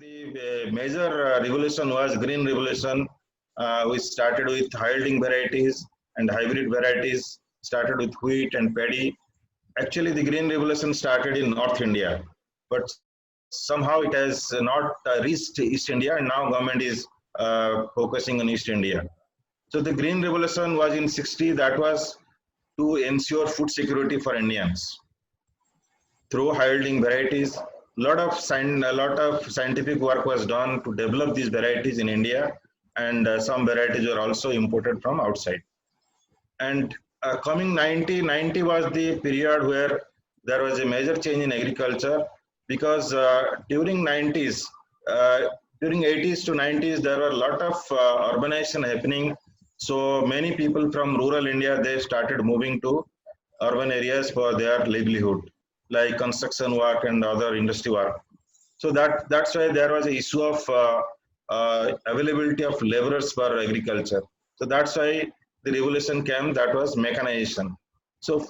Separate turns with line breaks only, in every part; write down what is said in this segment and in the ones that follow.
The major revolution was green revolution, which started with yielding varieties and hybrid varieties, started with wheat and paddy. Actually, the green revolution started in North India, but somehow it has not reached East India, and now government is focusing on East India. So the green revolution was in 60. That was to ensure food security for Indians through yielding varieties. A lot of scientific work was done to develop these varieties in India, and some varieties were also imported from outside. And coming 1990 was the period where there was a major change in agriculture, because during 90s, during 80s to 90s, there were a lot of urbanization happening. So many people from rural India, they started moving to urban areas for their livelihood, like construction work and other industry work. So that's why there was an issue of availability of laborers for agriculture. So that's why the revolution came. That was mechanization. So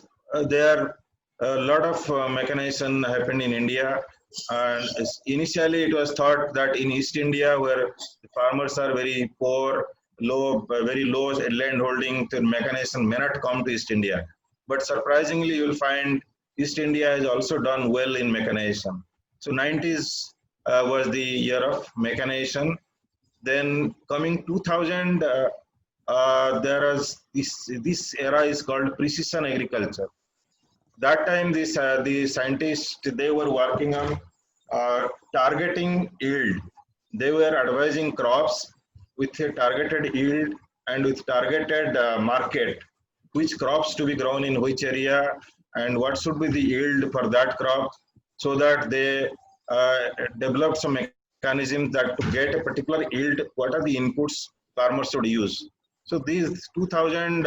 there a lot of mechanization happened in India. And initially, it was thought that in East India, where the farmers are very poor, very low land holding, the mechanization may not come to East India. But surprisingly, you will find East India has also done well in mechanization. So 90s was the year of mechanization. Then coming 2000, there is this era is called precision agriculture. That time, the scientists, they were working on targeting yield. They were advising crops with a targeted yield and with targeted market, which crops to be grown in which area and what should be the yield for that crop, so that they developed some mechanisms that to get a particular yield, what are the inputs farmers should use. So these 2000,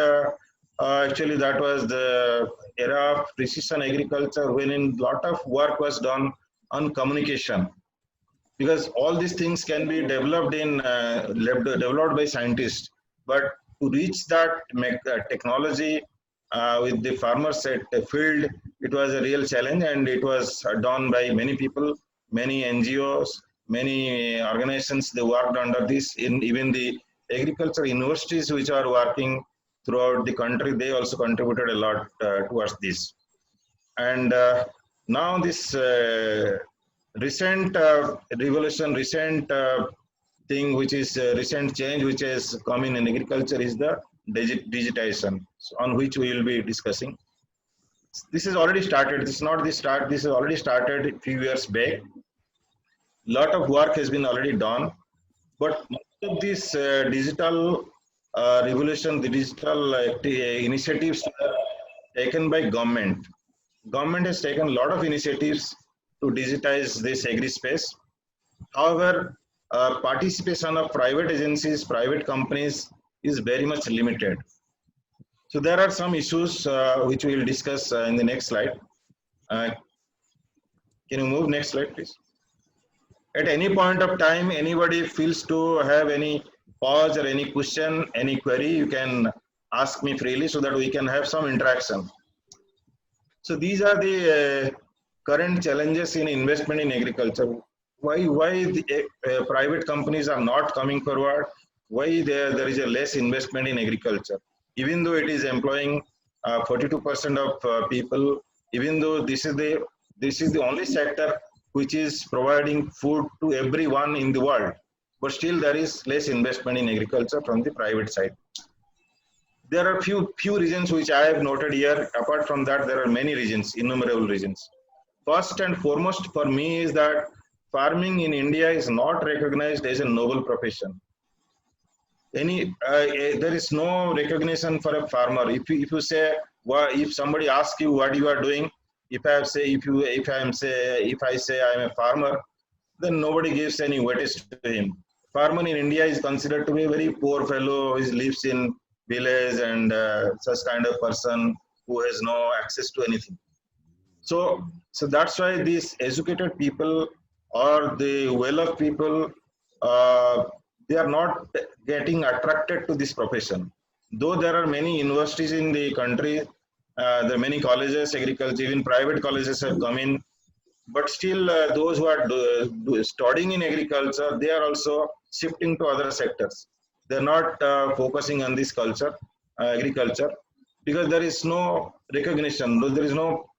actually that was the era of precision agriculture, when a lot of work was done on communication, because all these things can be developed developed by scientists, but to reach that technology with the farmers at the field, it was a real challenge, and it was done by many people, many NGOs, many organizations. They worked under this. In even the agriculture universities which are working throughout the country, they also contributed a lot towards this. And now this recent revolution, recent thing, which is recent change which has come in agriculture, is the digitization, on which we will be discussing. This has already started. This is not the start. This has already started a few years back. Lot of work has been already done, but most of this digital revolution, the digital initiatives are taken by government. Government has taken a lot of initiatives to digitize this agri space. However, participation of private agencies, private companies is very much limited. So there are some issues which we will discuss in the next slide. Can you move next slide, please? At any point of time, anybody feels to have any pause or any question, any query, you can ask me freely so that we can have some interaction. So these are the current challenges in investment in agriculture. Why the private companies are not coming forward? Why there is a less investment in agriculture? Even though it is employing 42% of people, even though this is the only sector which is providing food to everyone in the world, but still there is less investment in agriculture from the private side. There are few reasons which I have noted here. Apart from that, there are many reasons, innumerable reasons. First and foremost for me is that farming in India is not recognized as a noble profession. There is no recognition for a farmer. If you say, if somebody asks you what you are doing, if I say I am a farmer, then nobody gives any weightage to him. Farmer in India is considered to be a very poor fellow who lives in village and such kind of person who has no access to anything. So that's why these educated people or the well-off people, they are not getting attracted to this profession. Though there are many universities in the country, there are many colleges, agriculture, even private colleges have come in. but still those who are studying in agriculture, they are also shifting to other sectors. They're not focusing on this agriculture, because there is no recognition. There is no,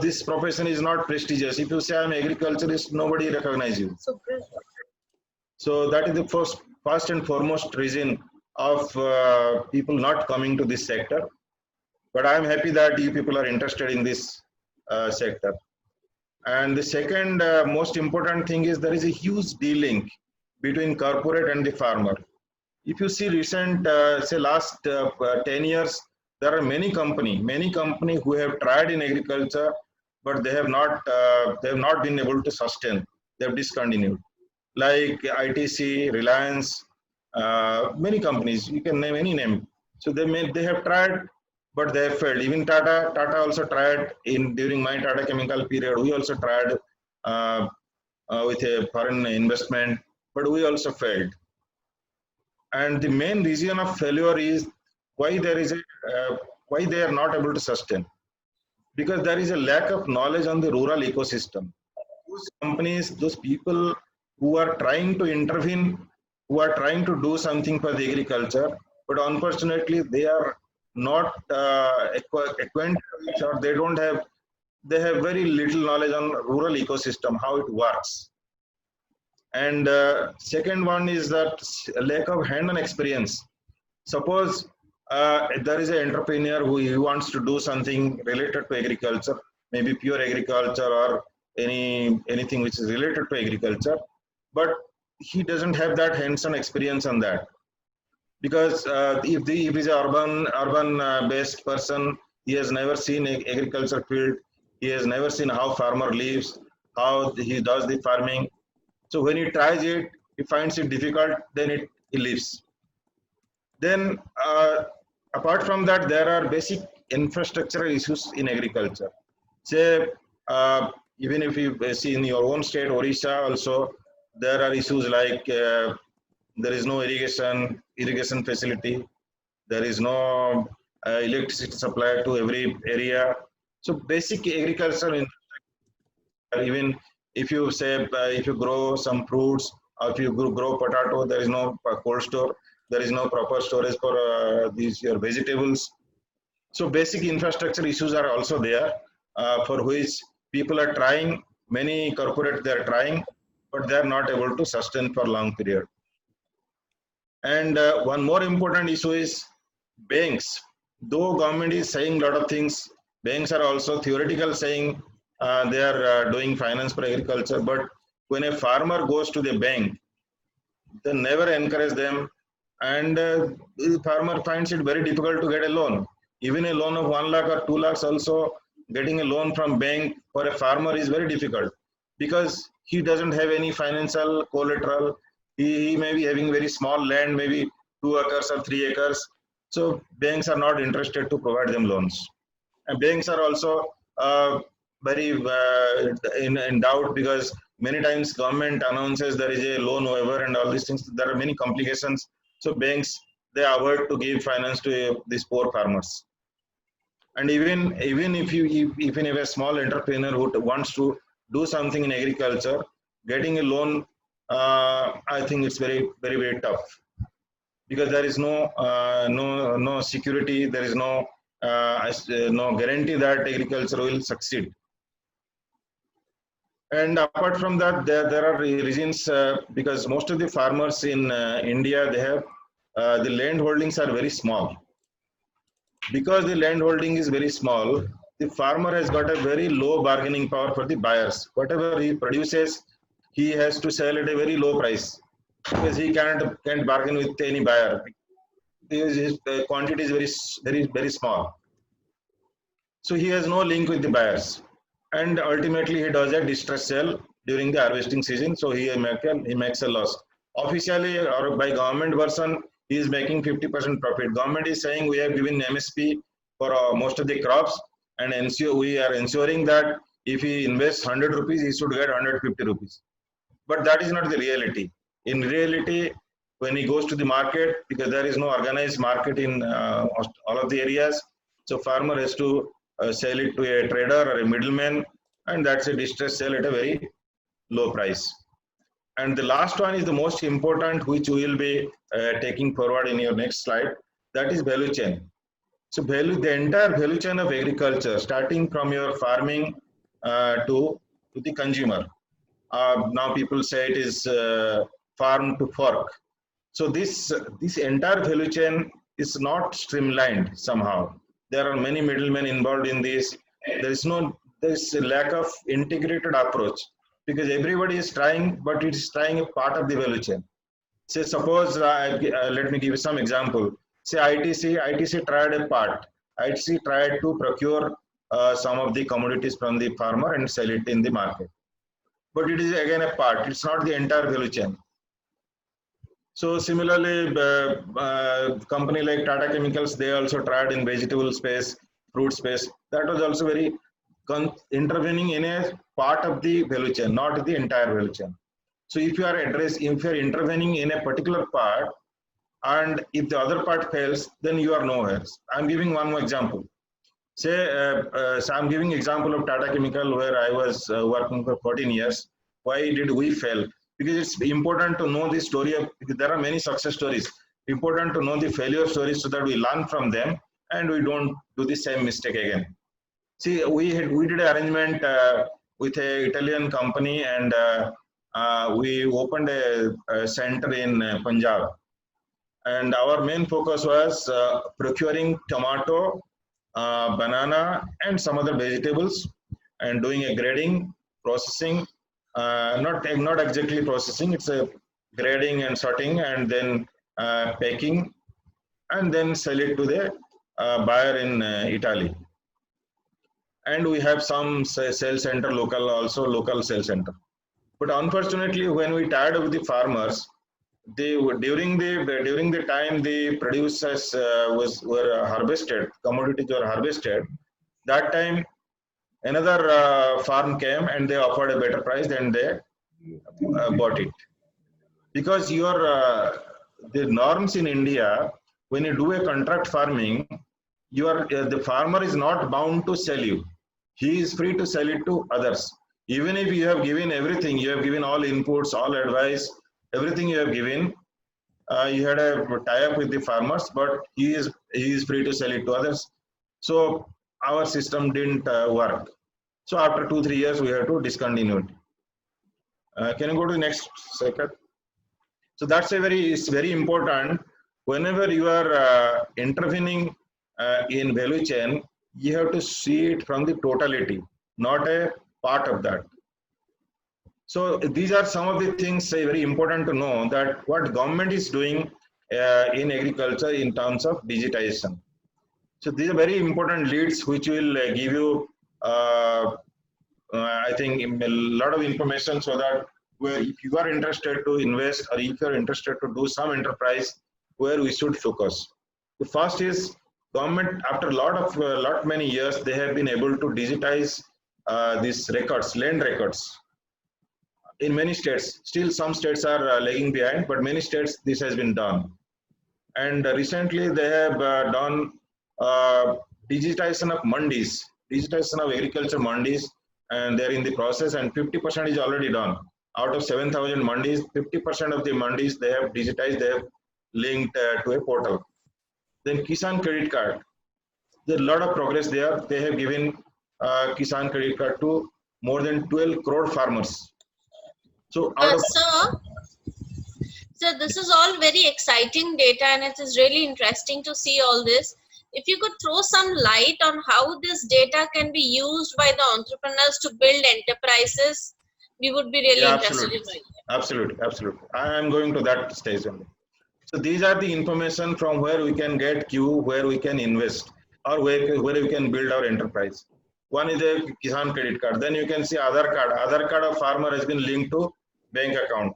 this profession is not prestigious. If you say I'm agriculturist, nobody recognizes you. So that is the first and foremost reason of people not coming to this sector. But I'm happy that you people are interested in this sector. And the second most important thing is there is a huge de-link between corporate and the farmer. If you see recent, say last 10 years, there are many company who have tried in agriculture, but they have not been able to sustain. They have discontinued, like ITC, Reliance, many companies. You can name any name. So they have tried, but they have failed. Even Tata also tried during my Tata Chemical period. We also tried with a foreign investment, but we also failed. And the main reason of failure is why why they are not able to sustain, because there is a lack of knowledge on the rural ecosystem. Those companies, those people who are trying to intervene, who are trying to do something for the agriculture, but unfortunately they are not acquainted, or they have very little knowledge on rural ecosystem, how it works. And second one is that lack of hand-on experience. Suppose there is an entrepreneur who wants to do something related to agriculture, maybe pure agriculture or anything which is related to agriculture, but he doesn't have that hands-on experience on that, because if he's an urban based person, he has never seen agriculture field, he has never seen how farmer lives, how he does the farming. So when he tries it, he finds it difficult, then he leaves. Then apart from that, there are basic infrastructural issues in agriculture. Say, even if you see in your own state, Orissa also, there are issues like there is no irrigation facility, there is no electricity supply to every area. So basic agriculture, even if you say if you grow some fruits, or if you grow potato, there is no cold store, there is no proper storage for your vegetables. So basic infrastructure issues are also there, for which people are trying, many corporates they are trying, but they are not able to sustain for long period. And one more important issue is banks. Though government is saying a lot of things, banks are also theoretical saying they are doing finance for agriculture, but when a farmer goes to the bank, they never encourage them, and the farmer finds it very difficult to get a loan. Even a loan of 1 lakh or 2 lakhs also, getting a loan from bank for a farmer is very difficult, because he doesn't have any financial collateral. He may be having very small land, maybe 2 acres or 3 acres. So banks are not interested to provide them loans. And banks are also very in doubt, because many times government announces there is a loan waiver and all these things. There are many complications. So banks, they avoid to give finance to these poor farmers. And even if a small entrepreneur who wants to do something in agriculture, getting a loan, I think it's very tough, because there is no security, there is no guarantee that agriculture will succeed. And apart from that, there are reasons, because most of the farmers in India, they have the land holdings are very small. Because the land holding is very small, the farmer has got a very low bargaining power for the buyers. Whatever he produces, he has to sell at a very low price, because he can't bargain with any buyer, because his quantity is very small. So he has no link with the buyers, and ultimately he does a distress sale during the harvesting season. So he makes a loss. Officially or by government version, he is making 50% profit. Government is saying we have given MSP for most of the crops, and we are ensuring that if he invests 100 rupees, he should get 150 rupees. But that is not the reality. In reality, when he goes to the market, because there is no organized market in all of the areas, so farmer has to sell it to a trader or a middleman, and that's a distress sale at a very low price. And the last one is the most important, which we will be taking forward in your next slide. That is value chain. So the entire value chain of agriculture, starting from your farming to the consumer. Now people say it is farm to fork. So this entire value chain is not streamlined somehow. There are many middlemen involved in this. There is a lack of integrated approach because everybody is trying, but it is trying a part of the value chain. Say suppose let me give you some example. Say ITC tried a part. ITC tried to procure some of the commodities from the farmer and sell it in the market. But it is again a part. It's not the entire value chain. So similarly, company like Tata Chemicals, they also tried in vegetable space, fruit space. That was also very intervening in a part of the value chain, not the entire value chain. So if you are intervening in a particular part, and if the other part fails, then you are nowhere. I'm giving one more example. Say, so I'm giving example of Tata Chemical where I was working for 14 years. Why did we fail? Because it's important to know the story of, because there are many success stories. Important to know the failure stories so that we learn from them and we don't do the same mistake again. See, we did an arrangement with a Italian company, and we opened a center in Punjab. And our main focus was procuring tomato, banana, and some other vegetables, and doing a grading, processing, not exactly processing, it's a grading and sorting, and then packing, and then sell it to the buyer in Italy. And we have some sales center, local sales center. But unfortunately, when we tied up with the farmers, during the time the producers were harvested, commodities were harvested. That time, another farm came and they offered a better price than they bought it. Because the norms in India, when you do a contract farming, the farmer is not bound to sell you. He is free to sell it to others. Even if you have given everything, you have given all inputs, all advice, everything you have given, you had a tie-up with the farmers, but he is free to sell it to others. So our system didn't work. So after 2-3 years, we had to discontinue it. Can you go to the next second? So that's it's very important. Whenever you are intervening in value chain, you have to see it from the totality, not a part of that. So these are some of the things very important to know, that what government is doing in agriculture in terms of digitization. So these are very important leads which will give you, I think, a lot of information, so that if you are interested to invest, or if you are interested to do some enterprise, where we should focus. The first is government. After many years, they have been able to digitize these records, land records. In many states, still some states are lagging behind, but many states this has been done. And recently they have done digitization of mandis, digitization of agriculture mandis, and they're in the process, and 50% is already done. Out of 7,000 mandis, 50% of the mandis they have digitized, they have linked to a portal. Then Kisan credit card, there's a lot of progress there. They have given Kisan credit card to more than 12 crore farmers. So
so this is all very exciting data, and it is really interesting to see all this. If you could throw some light on how this data can be used by the entrepreneurs to build enterprises, we would be really interested in knowing.
Absolutely. I am going to that stage only. So these are the information from where we can get where we can invest, or where we can build our enterprise. One is a Kisan credit card. Then you can see Aadhaar card. Aadhaar card of farmer has been linked to bank account.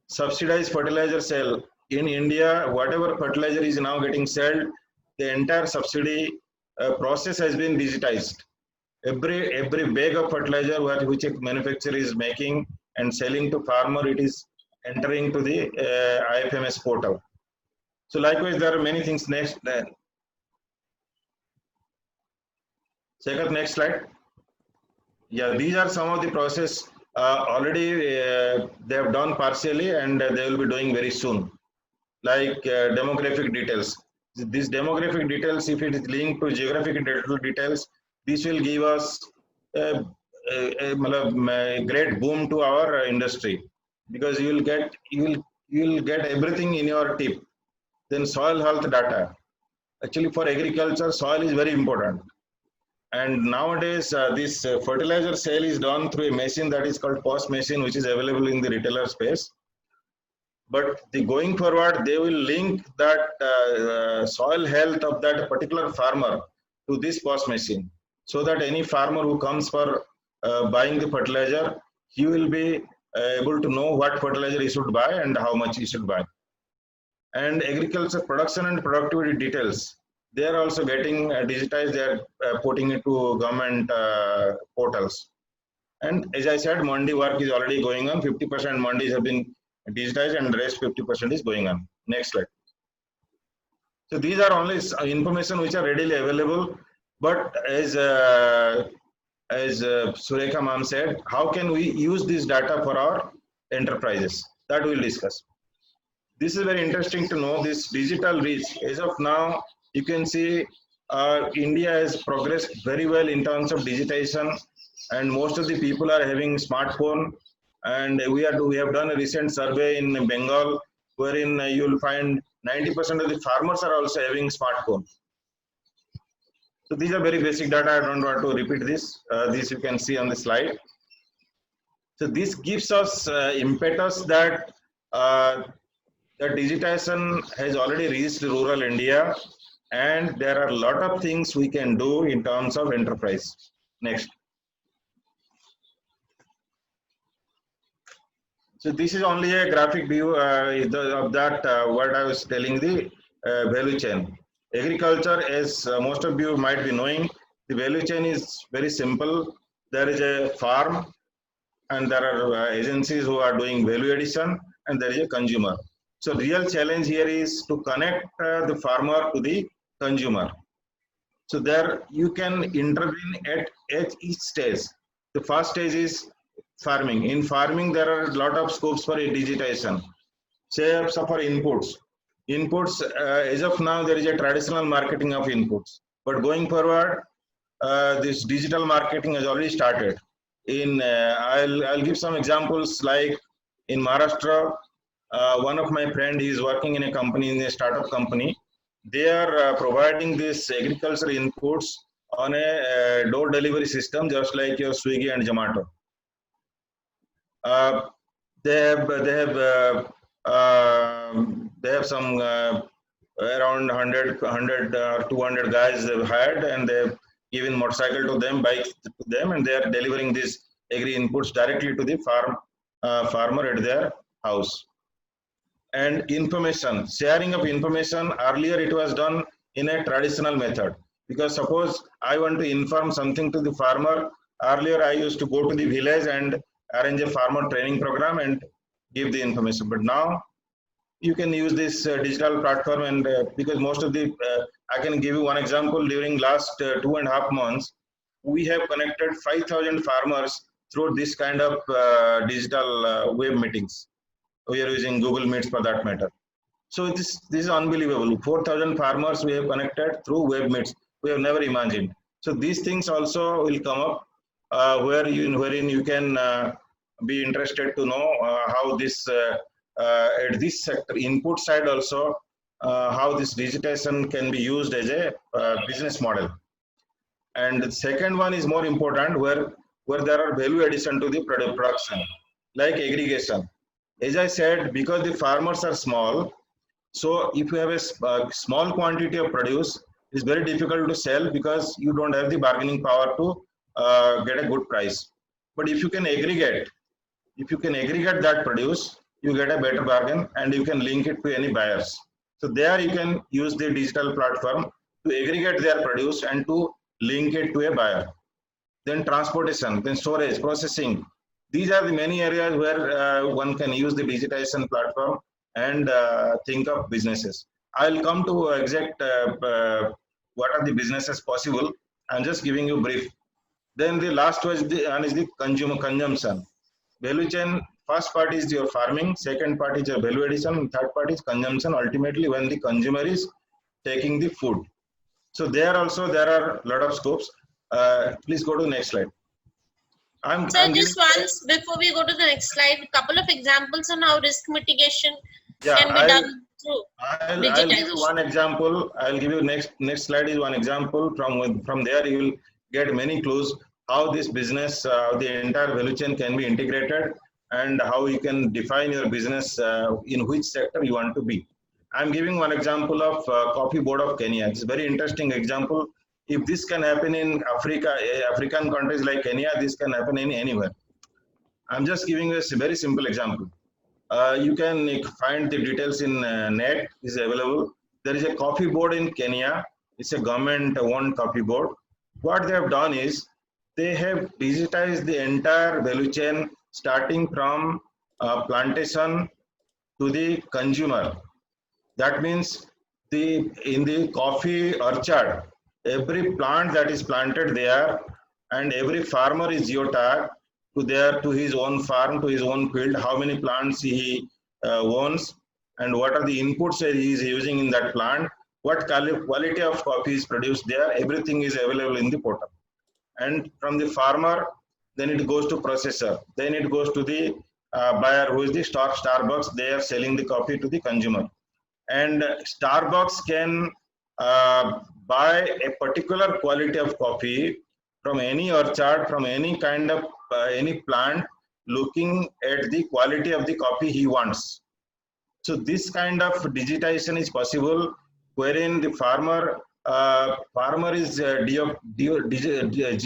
Subsidized fertilizer sale. In India, whatever fertilizer is now getting sold, the entire subsidy process has been digitized. Every bag of fertilizer which a manufacturer is making and selling to farmer, it is entering to the IFMS portal. So likewise, there are many things. Next, Sekar, next slide. Yeah, these are some of the process already they have done partially, and they will be doing very soon. Like demographic details. These demographic details, if it is linked to geographic details, this will give us a great boom to our industry, because you will get everything in your tip. Then soil health data. Actually, for agriculture, soil is very important. And nowadays, this fertilizer sale is done through a machine that is called POS machine, which is available in the retailer space. But the going forward, they will link that soil health of that particular farmer to this POS machine, so that any farmer who comes for buying the fertilizer, he will be able to know what fertilizer he should buy and how much he should buy. And agriculture production and productivity details, they are also getting digitized. They are putting it to government portals. And as I said, Mandi work is already going on. 50% Mandis have been digitized, and the rest 50% is going on. Next slide. So these are only information which are readily available. But as Surekha ma'am said, how can we use this data for our enterprises? That we'll discuss. This is very interesting to know, this digital reach. As of now, you can see India has progressed very well in terms of digitization, and most of the people are having smartphone. And we have done a recent survey in Bengal, wherein you'll find 90% of the farmers are also having smartphone. So these are very basic data. I don't want to repeat this. This you can see on the slide. So this gives us impetus that the digitization has already reached rural India, and there are a lot of things we can do in terms of enterprise. Next. So this is only a graphic view of that what I was telling, the value chain. Agriculture, as most of you might be knowing, the value chain is very simple. There is a farm, and there are agencies who are doing value addition, and there is a consumer. So real challenge here is to connect the farmer to the consumer. So there you can intervene at each stage. The first stage is farming. In farming, there are a lot of scopes for digitization. Say for inputs. Inputs, as of now, there is a traditional marketing of inputs. But going forward, this digital marketing has already started. I'll give some examples, like in Maharashtra, one of my friend is working in a company, in a startup company. They are providing this agricultural inputs on a door delivery system, just like your Swiggy and Zomato. They have some around 100 or 200 guys they've hired, and they've given motorcycle to them, bikes to them, and they are delivering these agri inputs directly to the farmer at their house. And information, sharing of information, earlier it was done in a traditional method, because suppose I want to inform something to the farmer, earlier I used to go to the village and arrange a farmer training program and give the information. But now you can use this digital platform, and because most of the I can give you one example. During last 2.5 months, we have connected 5,000 farmers through this kind of digital web meetings. We are using Google Meets for that matter. So this is unbelievable. 4,000 farmers we have connected through web meets. We have never imagined. So these things also will come up wherein you can be interested to know how this at this sector input side also how this digitization can be used as a business model. And the second one is more important, where there are value addition to the production, like aggregation. As I said, because the farmers are small, so if you have a small quantity of produce, it's very difficult to sell, because you don't have the bargaining power to get a good price. But if you can aggregate that produce, you get a better bargain, and you can link it to any buyers. So there you can use the digital platform to aggregate their produce and to link it to a buyer. Then transportation, then storage, processing. These are the many areas where one can use the digitization platform and think of businesses. I'll come to exact what are the businesses possible. I'm just giving you brief. Then the last one is the consumption. Value chain, first part is your farming, second part is your value addition, third part is consumption, ultimately when the consumer is taking the food. So there also there are a lot of scopes. Please go to the next slide.
So just once before we go to the next slide, a couple of examples on how risk mitigation can be done through digitization.
I'll give you one example. I'll give you next slide is one example. From there you will get many clues how this business, the entire value chain can be integrated, and how you can define your business in which sector you want to be. I'm giving one example of Coffee Board of Kenya. It's a very interesting example. If this can happen in Africa, African countries like Kenya, this can happen in anywhere. I'm just giving you a very simple example. You can find the details in net, is available. There is a coffee board in Kenya. It's a government-owned coffee board. What they have done is they have digitized the entire value chain, starting from plantation to the consumer. That means in the coffee orchard, every plant that is planted there, and every farmer is geotagged to his own farm, to his own field, how many plants he owns, and what are the inputs that he is using in that plant, what quality of coffee is produced there, everything is available in the portal. And from the farmer, then it goes to processor, then it goes to the buyer, who is the Starbucks. They are selling the coffee to the consumer. And Starbucks can buy a particular quality of coffee from any orchard, from any kind of any plant, looking at the quality of the coffee he wants. So this kind of digitization is possible, wherein the farmer is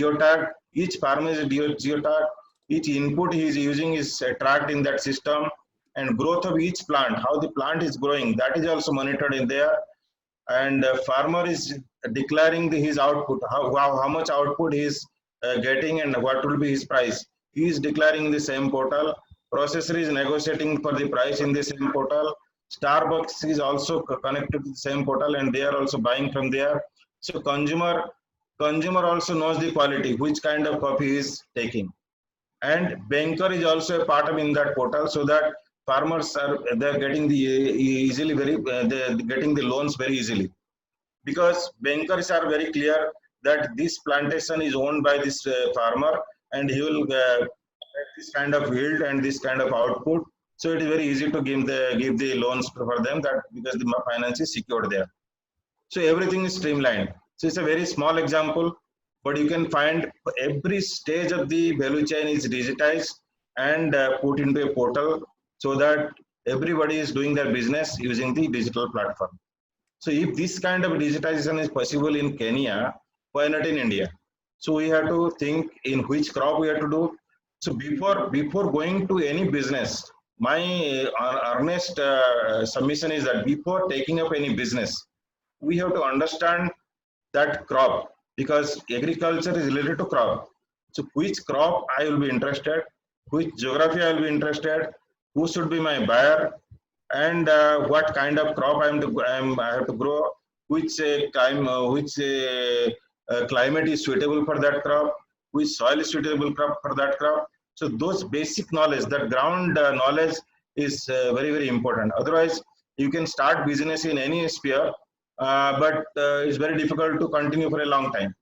geotagged. Each farmer is geotagged. Each input he is using is tracked in that system, and growth of each plant, how the plant is growing, that is also monitored in there. And farmer is declaring his output, how much output he is getting, and what will be his price. He is declaring in the same portal. Processor is negotiating for the price in the same portal. Starbucks is also connected to the same portal, and they are also buying from there. So consumer also knows the quality, which kind of coffee he is taking. And banker is also a part of in that portal, so that farmers are getting they're getting the loans very easily, because bankers are very clear that this plantation is owned by this farmer, and he will get this kind of yield and this kind of output. So it is very easy to give the loans for them, that because the finance is secured there. So everything is streamlined. So it's a very small example, but you can find every stage of the value chain is digitized and put into a portal, so that everybody is doing their business using the digital platform. So if this kind of digitization is possible in Kenya, why not in India? So we have to think in which crop we have to do. So before going to any business, my earnest submission is that before taking up any business, we have to understand that crop, because agriculture is related to crop. So which crop I will be interested, which geography I will be interested, who should be my buyer, and what kind of crop I have to grow, which climate is suitable for that crop, which soil is suitable for that crop. So those basic knowledge, that ground knowledge is very, very important. Otherwise, you can start business in any sphere, but it's very difficult to continue for a long time.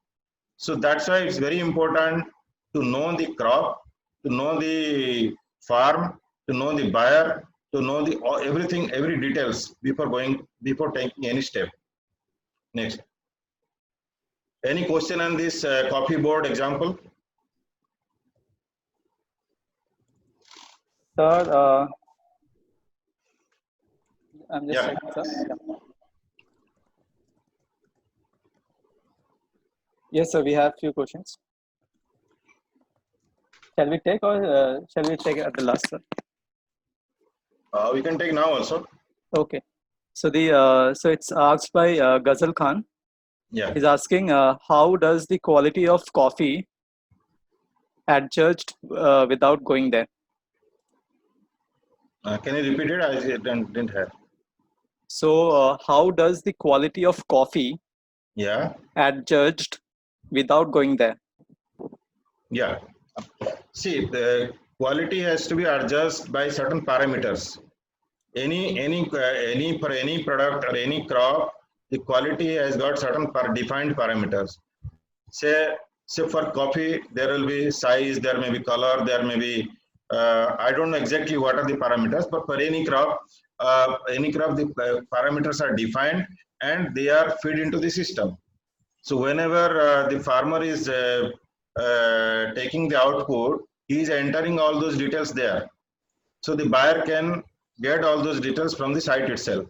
So that's why it's very important to know the crop, to know the farm, to know the buyer, to know the everything, every details before taking any step. Next. Any question on this coffee board example?
Sir, I'm just checking, sir. Yeah. Yes, sir, we have few questions. Shall we take, or shall we take it at the last, sir?
We can take now also.
Okay. So so it's asked by Ghazal Khan.
Yeah.
He's asking, how does the quality of coffee adjudged without going there?
Can you repeat it? I didn't hear.
So how does the quality of coffee
Yeah.
adjudged without going there?
Yeah. See, the quality has to be adjusted by certain parameters. For any product or any crop, the quality has got certain defined parameters. Say, for coffee, there will be size, there may be color, there may be I don't know exactly what are the parameters, but for any crop, the parameters are defined and they are fed into the system. So whenever the farmer is taking the output, he is entering all those details there. So the buyer can get all those details from the site itself.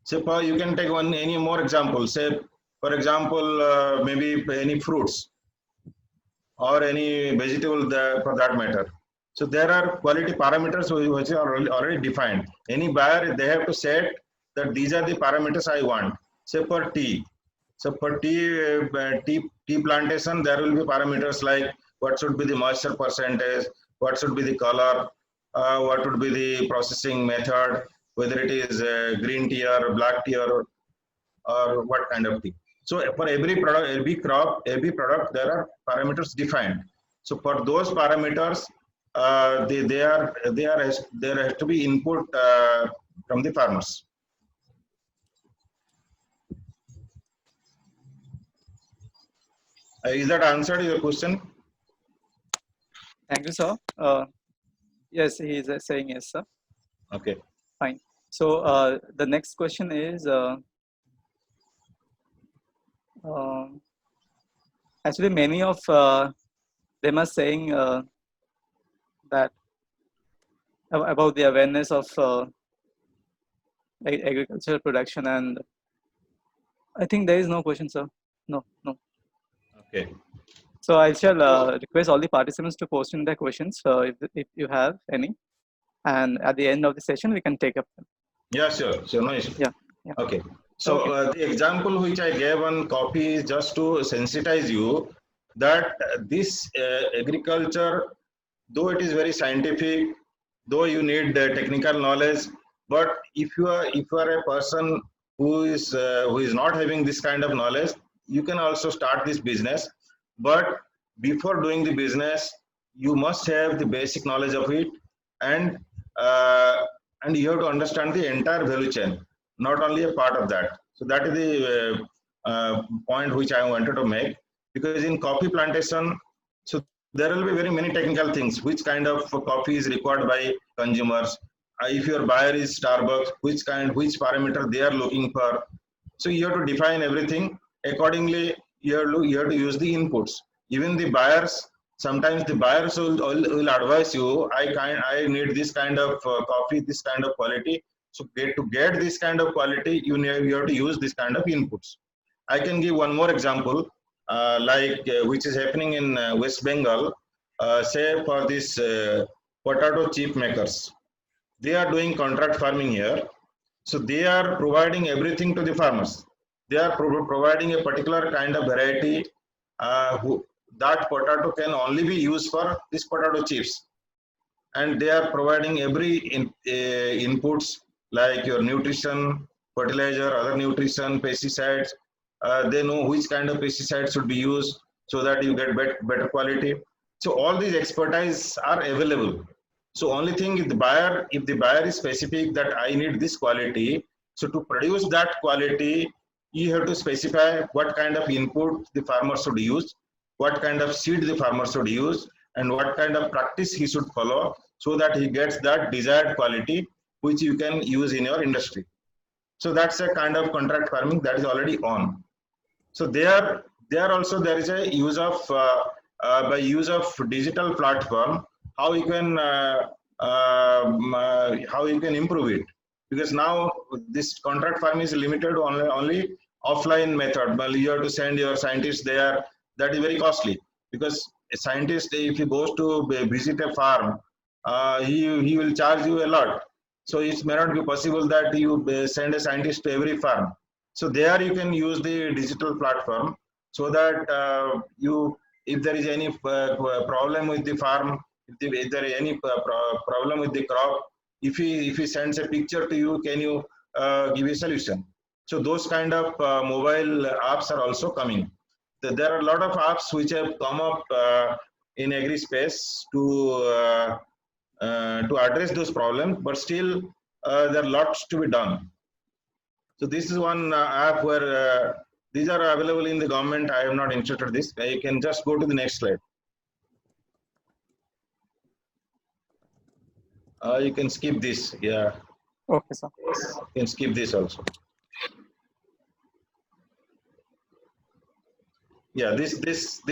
So you can take any more example. Say, for example, maybe any fruits or any vegetable for that matter. So there are quality parameters which are already defined. Any buyer, they have to set that these are the parameters I want. Say for tea. So for tea plantation, there will be parameters like what should be the moisture percentage, what should be the color, what would be the processing method, whether it is green tea or black tea or what kind of tea. So for every product, every crop, every product, there are parameters defined. So for those parameters, there has to be input from the farmers. Is that answered your question?
Thank you, sir. Yes, he is saying yes, sir.
Okay.
Fine. So the next question is actually many of them are saying that about the awareness of agricultural production, and I think there is no question, sir. No.
Okay.
So I shall request all the participants to post in their questions if you have any, and at the end of the session we can take up them.
Yeah, sure. No issue.
Yeah.
Okay. So
okay.
The example which I gave on coffee is just to sensitize you that this agriculture, though it is very scientific, though you need technical knowledge, but if you are a person who is not having this kind of knowledge, you can also start this business. But before doing the business, you must have the basic knowledge of it, and you have to understand the entire value chain, not only a part of that. So that is the point which I wanted to make, because in coffee plantation, so there will be very many technical things. Which kind of coffee is required by consumers? If your buyer is Starbucks, which parameter they are looking for? So you have to define everything accordingly. You have to use the inputs. Even the buyers, sometimes the buyers will advise you, I need this kind of coffee, this kind of quality. So to get this kind of quality, you have to use this kind of inputs. I can give one more example, which is happening in West Bengal. Say for this potato chip makers, they are doing contract farming here. So they are providing everything to the farmers. They are providing a particular kind of variety that potato can only be used for this potato chips. And they are providing every inputs like your nutrition, fertilizer, other nutrition, pesticides. They know which kind of pesticides should be used so that you get better quality. So all these expertise are available. So only thing if the buyer is specific that I need this quality, so to produce that quality, you have to specify what kind of input the farmer should use, what kind of seed the farmer should use, and what kind of practice he should follow so that he gets that desired quality which you can use in your industry. So that's a kind of contract farming that is already on. So there is a use of by use of digital platform, how you can improve it, because now this contract farming is limited only offline method. Well, you have to send your scientists there. That is very costly, because a scientist, if he goes to visit a farm, he will charge you a lot. So it may not be possible that you send a scientist to every farm. So there you can use the digital platform, so that if there is any problem with the farm, if there is any problem with the crop, if he sends a picture to you, can you give a solution? So those kind of mobile apps are also coming. there are a lot of apps which have come up in agri space to address those problems, but still there are lots to be done. So this is one app where these are available in the government. I have not inserted this. You can just go to the next slide. You can skip this. Yeah,
Okay, sir.
you can skip this also. Yeah, this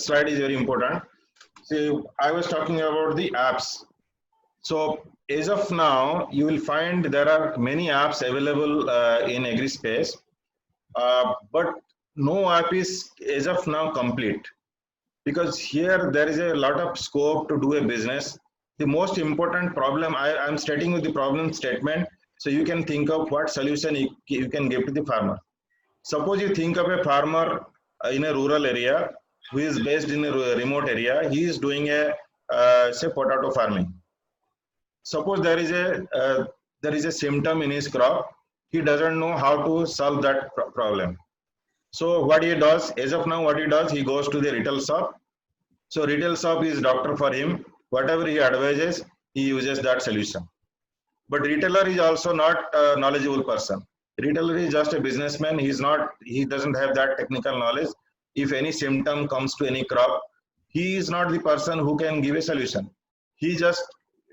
slide is very important. So I was talking about the apps. So as of now, you will find there are many apps available in agri space, but no app is as of now complete, because here there is a lot of scope to do a business. The most important problem, I'm starting with the problem statement, so you can think of what solution you can give to the farmer. Suppose you think of a farmer in a rural area who is based in a remote area. He is doing a say potato farming. Suppose there is a symptom in his crop. He doesn't know how to solve that problem. So what he does, as of now, what he does, he goes to the retail shop. So retail shop is doctor for him. Whatever he advises, he uses that solution. But retailer is also not a knowledgeable person. Retailer is just a businessman. He doesn't have that technical knowledge. If any symptom comes to any crop, he is not the person who can give a solution. He just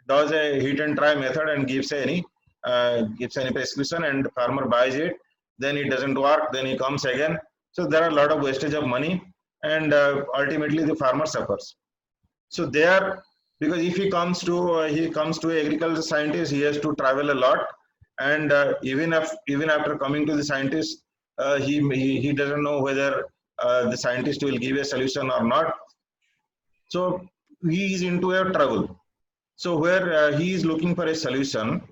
does a hit and try method and gives any prescription, and farmer buys it. Then it doesn't work. Then he comes again. So there are a lot of wastage of money, and ultimately the farmer suffers. So there, because if he comes to agriculture scientist, he has to travel a lot, and even after coming to the scientist, he doesn't know whether the scientist will give a solution or not. So he is into a trouble. So where he is looking for a solution,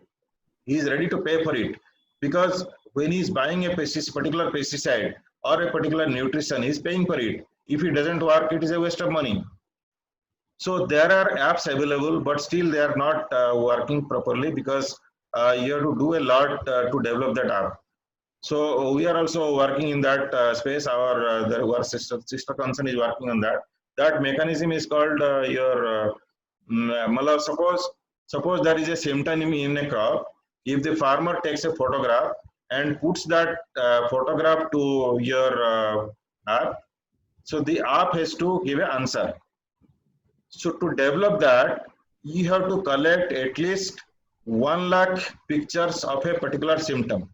he is ready to pay for it, because when he is buying a particular pesticide or a particular nutrition, he is paying for it. If it doesn't work, it is a waste of money. So there are apps available, but still they are not working properly, because you have to do a lot to develop that app. So we are also working in that space. Our sister concern is working on that. That mechanism is called suppose there is a symptom in a crop. If the farmer takes a photograph and puts that photograph to your app, so the app has to give an answer. So to develop that, you have to collect at least 1 lakh pictures of a particular symptom.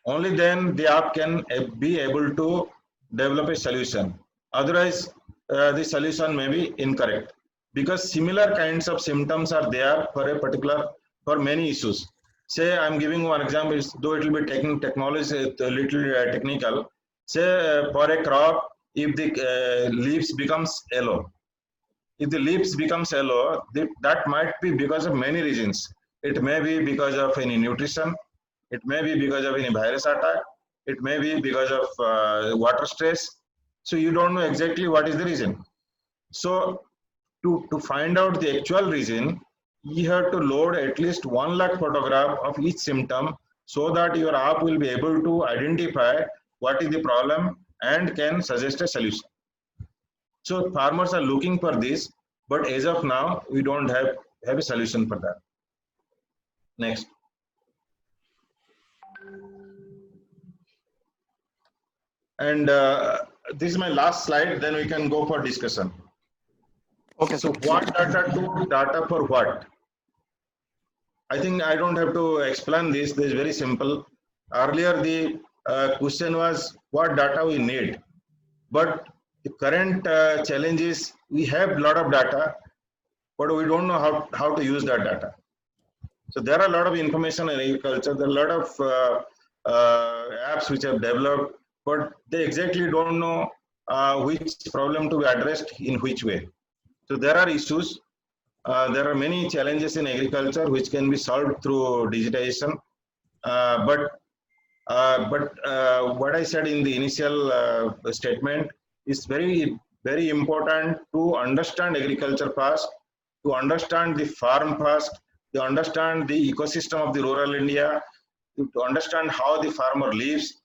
Only then the app can be able to develop a solution. Otherwise, the solution may be incorrect, because similar kinds of symptoms are there for many issues. Say, I'm giving one example, though it will be taking technology a little technical. Say for a crop, if the leaves becomes yellow. If the leaves becomes yellow, that might be because of many reasons. It may be because of any nutrition. It may be because of any virus attack. It may be because of water stress. So you don't know exactly what is the reason. So to find out the actual reason, you have to load at least 1 lakh photograph of each symptom, so that your app will be able to identify what is the problem and can suggest a solution. So farmers are looking for this, but as of now, we don't have a solution for that. Next. And this is my last slide, then we can go for discussion.
Okay.
So what data to data for what? I think I don't have to explain this. This is very simple. Earlier the question was what data we need, but the current challenge is we have a lot of data, but we don't know how to use that data. So there are a lot of information in agriculture. There are a lot of apps which have developed, but they exactly don't know which problem to be addressed in which way. So there are issues. There are many challenges in agriculture which can be solved through digitization. But what I said in the initial statement is very, very important to understand agriculture first, to understand the farm first, to understand the ecosystem of the rural India, to understand how the farmer lives,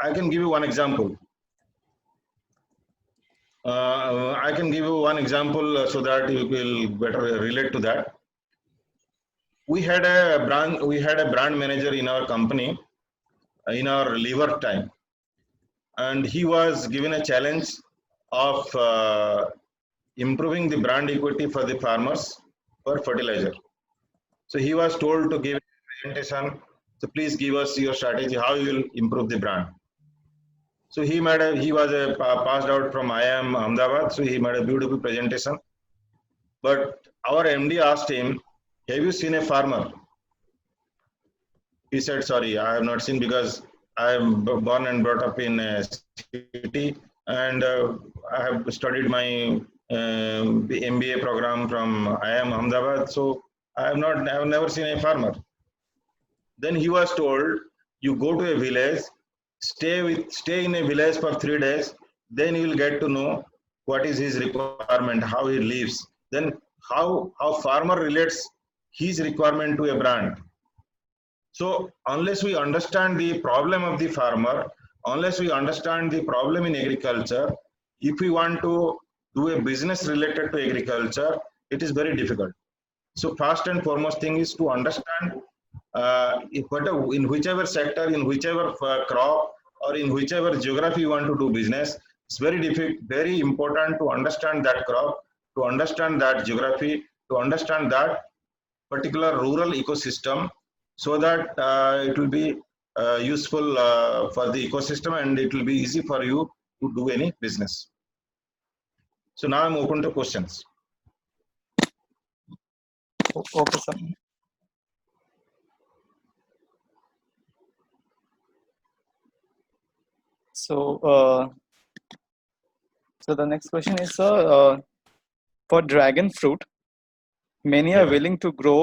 I can give you one example. I can give you one example so that you will better relate to that. We had a brand manager in our company in our lever time, and he was given a challenge of improving the brand equity for the farmers for fertilizer. So he was told to give a presentation. So please give us your strategy, how you will improve the brand. So he was passed out from IIM Ahmedabad. So he made a beautiful presentation. But our MD asked him, "Have you seen a farmer?" He said, "Sorry, I have not seen because I am born and brought up in a city, and I have studied my MBA program from IIM Ahmedabad. So I have never seen a farmer." Then he was told, "You go to a village, stay in a village for 3 days, then you will get to know what is his requirement, how he lives, then how farmer relates his requirement to a brand." So unless we understand the problem of the farmer, unless we understand the problem in agriculture, if we want to do a business related to agriculture, it is very difficult. So first and foremost thing is to understand in whichever sector, in whichever crop, or in whichever geography you want to do business, it's very important to understand that crop, to understand that geography, to understand that particular rural ecosystem, so that it will be useful for the ecosystem, and it will be easy for you to do any business. So now I'm open to questions.
Okay, sir. So, so the next question is, sir, for dragon fruit, many are
Yeah.
willing to grow,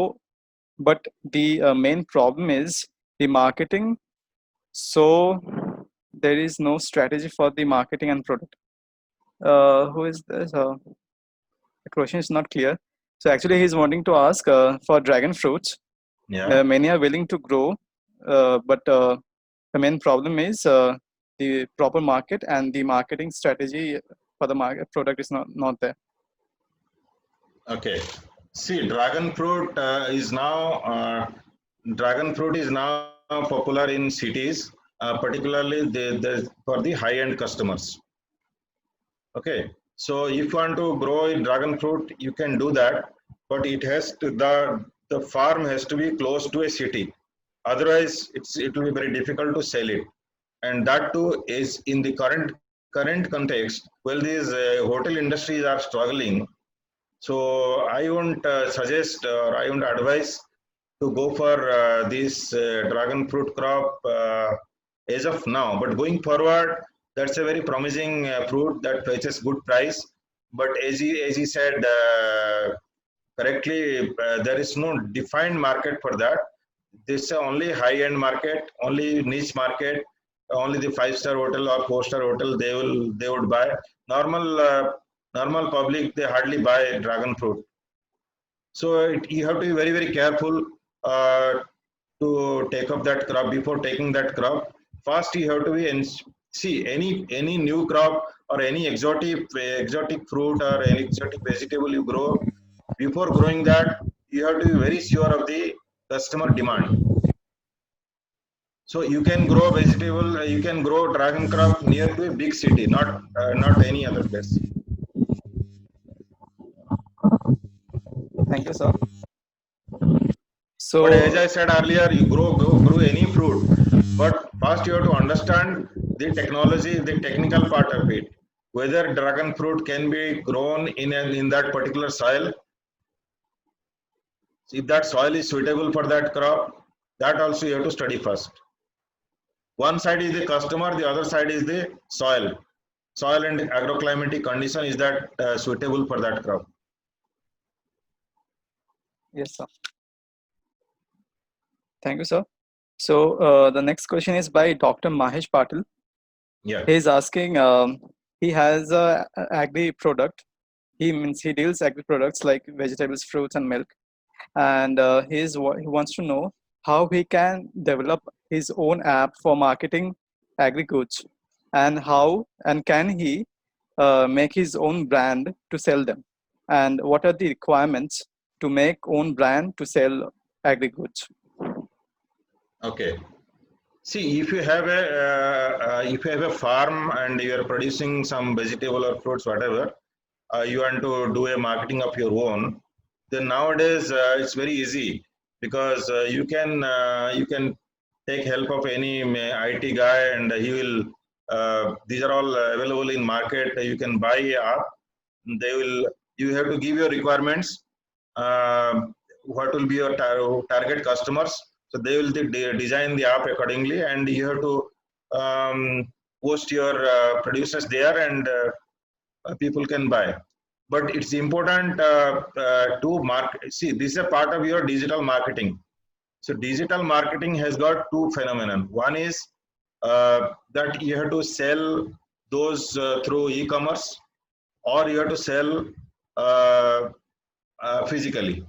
but the main problem is the marketing. So there is no strategy for the marketing and product. Who is this? The question is not clear. So actually, he's wanting to ask for dragon fruits.
Yeah.
Many are willing to grow, but the main problem is the proper market, and the marketing strategy for the market product is not there.
Okay. See, dragon fruit is now popular in cities, particularly for the high-end customers. Okay. So if you want to grow in dragon fruit, you can do that, but it has to the farm has to be close to a city. Otherwise, it will be very difficult to sell it, and that too is in the current context. Well, these hotel industries are struggling. So I won't suggest or I won't advise to go for this dragon fruit crop as of now. But going forward, that's a very promising fruit that fetches good price. But as he said correctly, there is no defined market for that. This is only high-end market, only niche market. Only the 5-star hotel or 4-star hotel they would buy. Normal public, they hardly buy dragon fruit. So you have to be very careful to take up that crop. Before taking that crop, first you have to be see any new crop or any exotic fruit or any exotic vegetable you grow. Before growing that, you have to be very sure of the customer demand. So you can grow vegetable, you can grow dragon crop near to a big city, not any other place.
Thank you, sir. So,
but as I said earlier, you grow any fruit, but first you have to understand the technology, the technical part of it. Whether dragon fruit can be grown in that particular soil, if that soil is suitable for that crop, that also you have to study first. One side is the customer, the other side is the soil. Soil and agroclimatic condition, is that suitable for that crop?
yes, sir. Thank you, sir. So the next question is by Dr. Mahesh Patil.
Yeah.
He's asking, he has a agri product. He deals agri products like vegetables, fruits, and milk. And he wants to know how he can develop his own app for marketing agri-goods, and how and can he make his own brand to sell them, and what are the requirements to make own brand to sell agri-goods?
Okay. See, if you have a farm and you are producing some vegetable or fruits, whatever, you want to do a marketing of your own, then nowadays it's very easy because you can take help of any IT guy and he will. These are all available in market. You can buy app. They will. You have to give your requirements. What will be your target customers? So they will design the app accordingly, and you have to post your producers there, and people can buy. But it's important to market. See, this is a part of your digital marketing. So digital marketing has got two phenomena. One is that you have to sell those through e-commerce, or you have to sell uh, physically.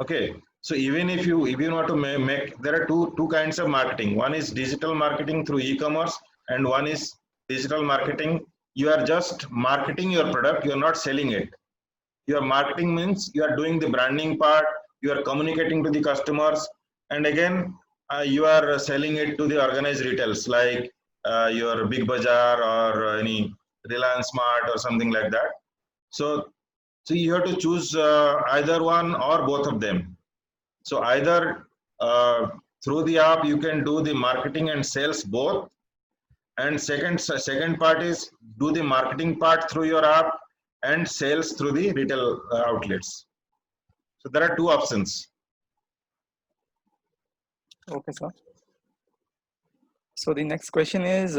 Okay. So even if you want to make, there are two kinds of marketing. One is digital marketing through e-commerce, and one is digital marketing. You are just marketing your product. You are not selling it. Your marketing means you are doing the branding part. You are communicating to the customers, and again you are selling it to the organized retails like your Big Bazaar or any Reliance Smart or something like that. So you have to choose either one or both of them. So either through the app you can do the marketing and sales both, and second part is do the marketing part through your app and sales through the retail outlets. So there are two options.
Okay, sir. So the next question is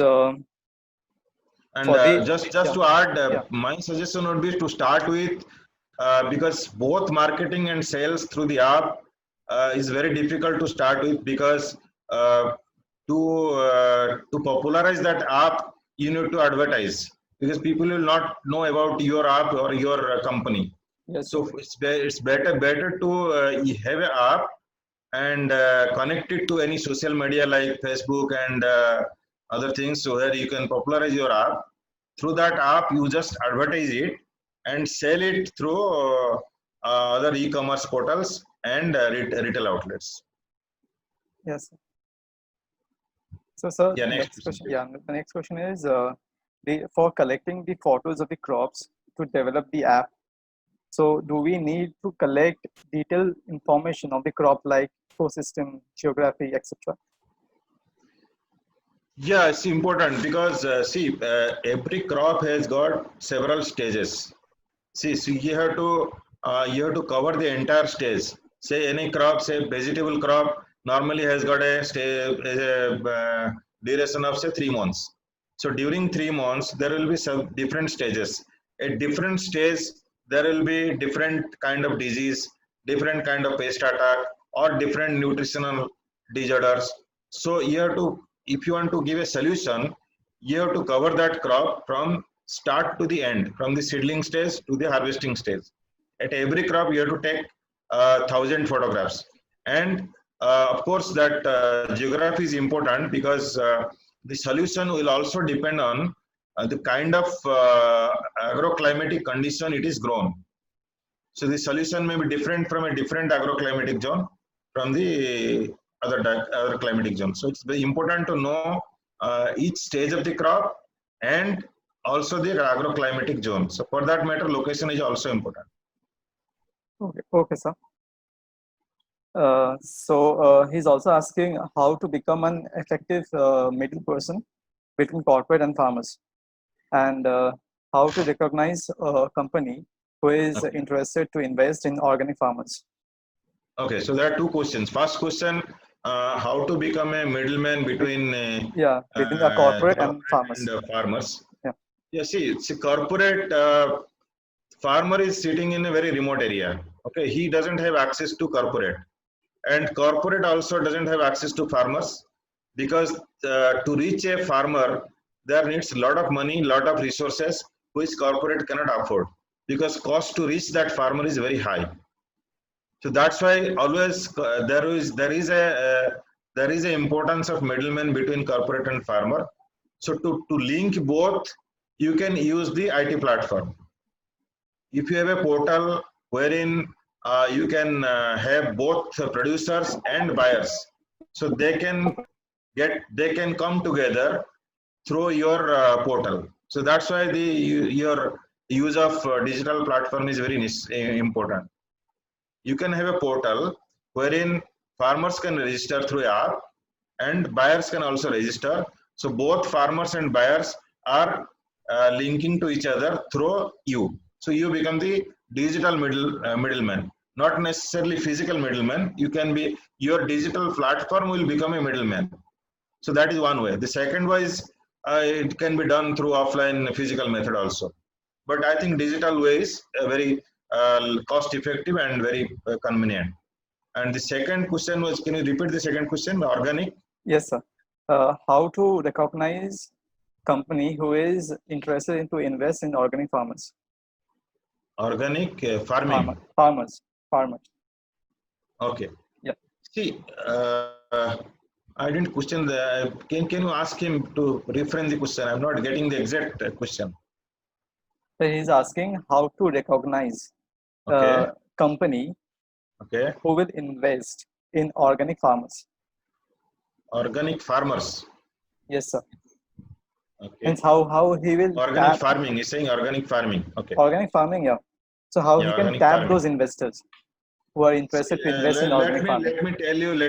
And just
yeah.
to add,
Yeah.
my suggestion would be to start with because both marketing and sales through the app is very difficult to start with, because to popularize that app you need to advertise, because people will not know about your app or your company.
Yes.
So it's better to have an app and connect it to any social media like Facebook and other things, so where you can popularize your app. Through that app you just advertise it and sell it through other e-commerce portals and retail outlets.
Yes. So, sir,
Yeah,
the
next
next question.
question.
Yeah, the next question is for collecting the photos of the crops to develop the app. So, do we need to collect detailed information of the crop like ecosystem, geography, etc.?
Yeah, it's important because every crop has got several stages. See, so you have to cover the entire stage. Say any crop, say vegetable crop, normally has got a duration of say 3 months. So during 3 months, there will be some different stages. At different stage, there will be different kind of disease, different kind of pest attack, or different nutritional disorders. So you have to, if you want to give a solution, you have to cover that crop from start to the end, from the seedling stage to the harvesting stage. At every crop, you have to take 1,000 photographs. And of course, that geography is important because the solution will also depend on the kind of agroclimatic condition it is grown. So the solution may be different from a different agroclimatic zone from the other climatic zone. So it's very important to know each stage of the crop and also the agroclimatic zone. So for that matter, location is also important.
Okay, sir. He's also asking how to become an effective middle person between corporate and farmers, and how to recognize a company who is interested to invest in organic farmers.
Okay, so there are two questions. First question, how to become a middleman between
between a corporate and farmers.
Farmers.
Yeah,
see, it's a corporate farmer is sitting in a very remote area. Okay, he doesn't have access to corporate, and corporate also doesn't have access to farmers, because to reach a farmer there needs a lot of money, lot of resources which corporate cannot afford, because cost to reach that farmer is very high. So that's why always there is a importance of middleman between corporate and farmer. So to link both, you can use the IT platform. If you have a portal wherein you can have both producers and buyers, so they can come together through your portal. So that's why your use of digital platform is very important. You can have a portal wherein farmers can register through app and buyers can also register. So both farmers and buyers are linking to each other through you. So you become the digital middleman, not necessarily physical middleman. You can be, your digital platform will become a middleman. So that is one way. The second way is it can be done through offline physical method also. But I think digital way is very cost effective and very convenient. And the second question was, can you repeat the second question? Organic?
Yes, sir. How to recognize company who is interested in to invest in organic farmers?
Organic farming.
Farmers.
Okay.
Yeah.
See, I didn't question the. Can you ask him to reframe the question? I'm not getting the exact question.
So he's asking how to recognize
Okay.
company
Okay.
who will invest in organic farmers.
Organic farmers.
Yes, sir.
Okay.
And how he will
Organic farming. He's saying organic farming. Okay.
Organic farming, yeah. So how he can tap
farming.
those investors who are interested to invest in organic farming?
Let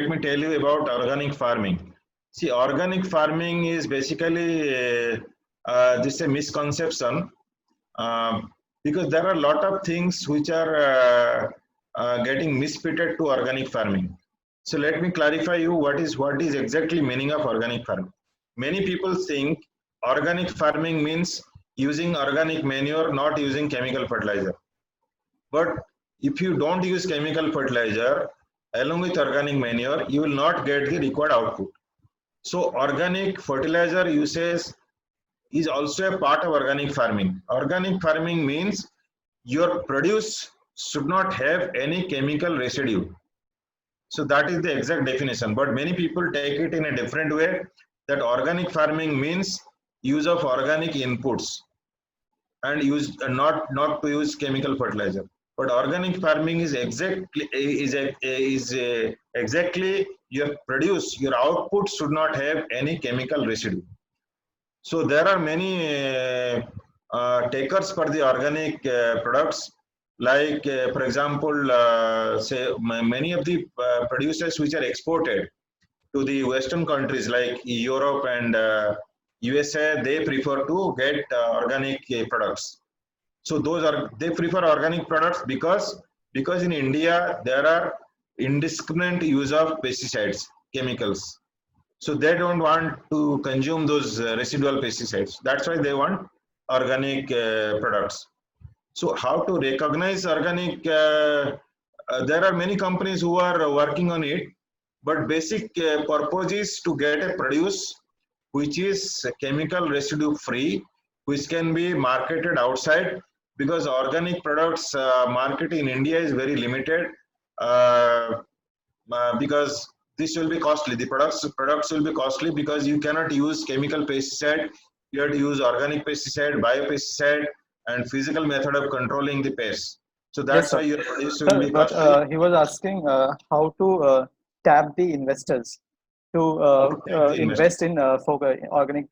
me tell you about organic farming. See, organic farming is basically this is a misconception because there are a lot of things which are getting misfitted to organic farming. So let me clarify you what is exactly meaning of organic farming. Many people think organic farming means using organic manure, not using chemical fertilizer. But if you don't use chemical fertilizer along with organic manure, you will not get the required output. So organic fertilizer usage is also a part of organic farming. Organic farming means your produce should not have any chemical residue. So that is the exact definition. But many people take it in a different way, that organic farming means use of organic inputs and use not to use chemical fertilizer. But organic farming is exactly your produce, your output should not have any chemical residue. So there are many takers for the organic products. Like for example, say many of the producers which are exported to the Western countries like Europe and USA, they prefer to get organic products. So they prefer organic products because in India there are indiscriminate use of pesticides, chemicals. So they don't want to consume those residual pesticides. That's why they want organic products. So how to recognize organic? There are many companies who are working on it, but basic purpose is to get a produce which is chemical residue free, which can be marketed outside, because organic products market in India is very limited because this will be costly. The products will be costly because you cannot use chemical pesticide. You have to use organic pesticide, biopesticide, and physical method of controlling the pests. So that's why your produce will be costly.
But he was asking how to tap the investors to invest in organic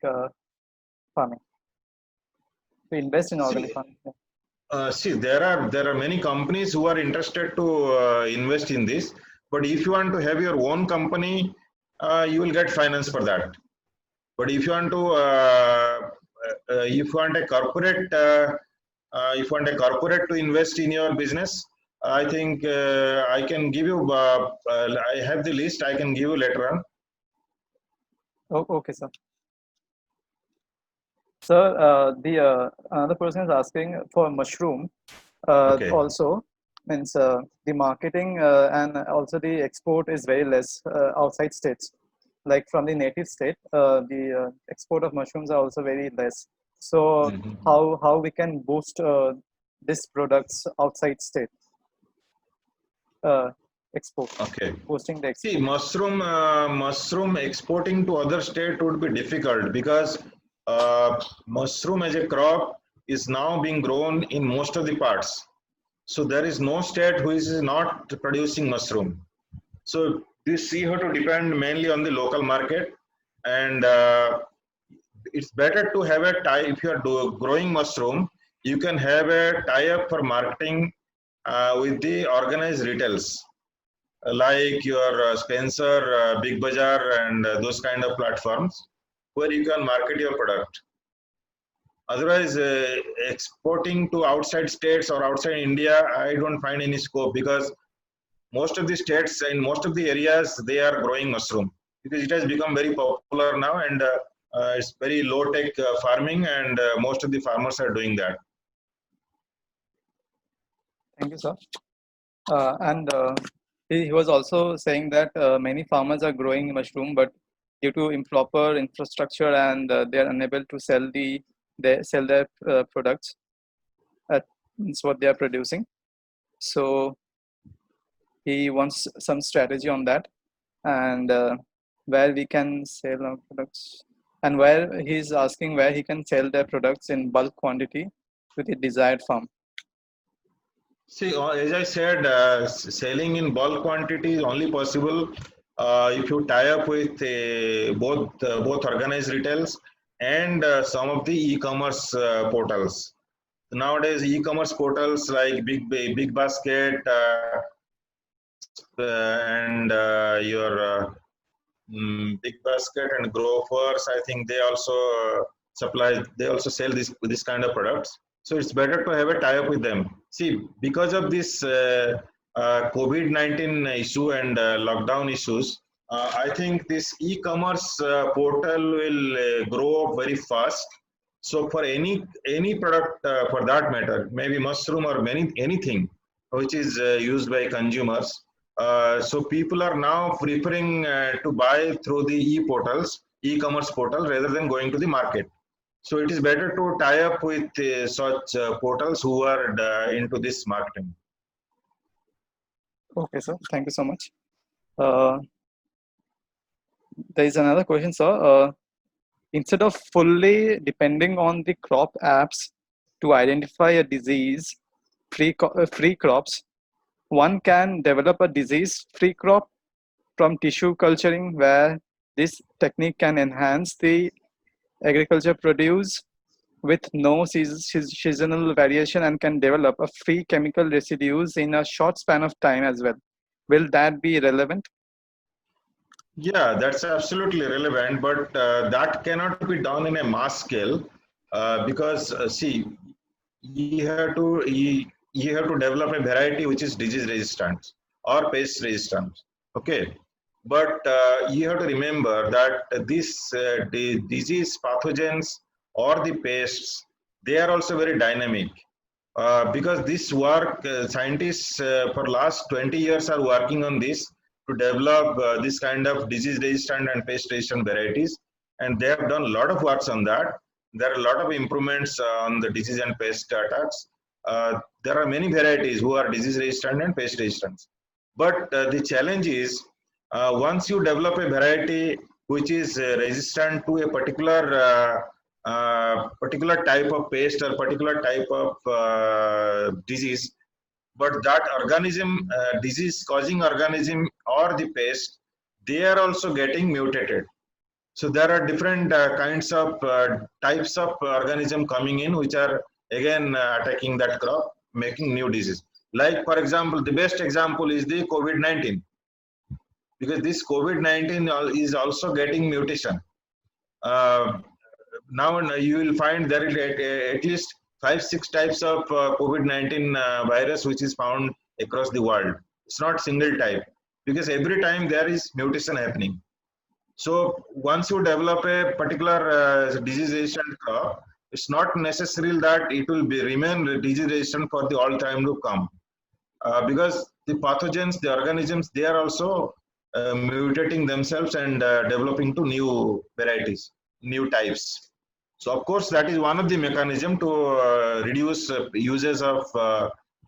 farming. To invest in organic farming.
See, there are many companies who are interested to invest in this. But if you want to have your own company, you will get finance for that. But if you want to, if you want a corporate to invest in your business, I think I can give you. I have the list. I can give you later on.
Oh, okay, sir. Sir, the another person is asking for mushroom.
Okay.
Also means the marketing and also the export is very less outside states. Like from the native state, the export of mushrooms are also very less. So how we can boost these products outside state? Export.
Okay.
Boosting the export.
See, mushroom exporting to other state would be difficult because mushroom as a crop is now being grown in most of the parts. So there is no state which is not producing mushroom. So this you have to depend mainly on the local market, and it's better to have a tie. If you are growing mushroom, you can have a tie-up for marketing with the organized retails like your Spencer, Big Bazaar, and those kind of platforms where you can market your product. Otherwise, exporting to outside states or outside India, I don't find any scope because most of the states in most of the areas they are growing mushroom because it has become very popular now, and it's very low tech farming, and most of the farmers are doing that.
Thank you, sir. And he was also saying that many farmers are growing mushroom, but due to improper infrastructure and they are unable to sell their products. That's what they are producing. So he wants some strategy on that, and where we can sell our products, and where he's asking where he can sell their products in bulk quantity with a desired farm.
See, as I said, selling in bulk quantity is only possible if you tie up with both organized retails and some of the e-commerce portals. Nowadays, e-commerce portals like Big Basket and your Big Basket and Grofers, I think they also they also sell this kind of products. So it's better to have a tie-up with them. See, because of this COVID-19 issue and lockdown issues, I think this e-commerce portal will grow up very fast. So for any product for that matter, maybe mushroom or anything which is used by consumers, so people are now preferring to buy through the e-commerce portal rather than going to the market. So it is better to tie up with such portals who are into this marketing.
Okay, sir. Thank you so much. There is another question, sir. Instead of fully depending on the crop apps to identify a disease-free crops, one can develop a disease-free crop from tissue culturing, where this technique can enhance the agriculture produce with no seasonal variation and can develop a free chemical residues in a short span of time as well. Will that be relevant?
Yeah, that's absolutely relevant, but that cannot be done in a mass scale because see, you have to develop a variety which is disease resistant or pest resistant. Okay, but you have to remember that the disease pathogens or the pests, they are also very dynamic because this work scientists for last 20 years are working on this to develop this kind of disease resistant and pest resistant varieties, and they have done a lot of works on that. There are a lot of improvements on the disease and pest attacks. There are many varieties who are disease resistant and pest resistant, but the challenge is once you develop a variety which is resistant to a particular type of pest or particular type of disease, but that organism, disease causing organism or the pest, they are also getting mutated. So there are different kinds of types of organism coming in which are again attacking that crop, making new disease. Like for example, the best example is the COVID-19, because this COVID-19 is also getting mutation. Now you will find there is at least 5-6 types of COVID-19 virus which is found across the world. It's not single type because every time there is mutation happening. So once you develop a particular disease resistant crop, it's not necessary that it will remain disease resistant for the all time to come, because the pathogens, the organisms, they are also mutating themselves and developing to new varieties, new types. So of course that is one of the mechanism to reduce uses of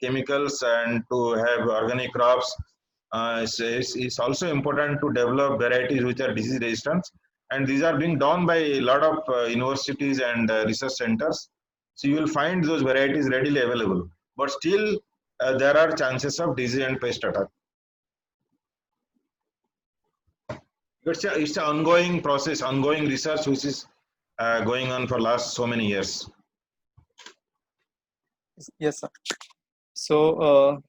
chemicals and to have organic crops. It's also important to develop varieties which are disease resistant, and these are being done by a lot of universities and research centers. So you will find those varieties readily available, but still there are chances of disease and pest attack. It's an ongoing process, ongoing research which is going on for last so many years.
Yes, sir. So,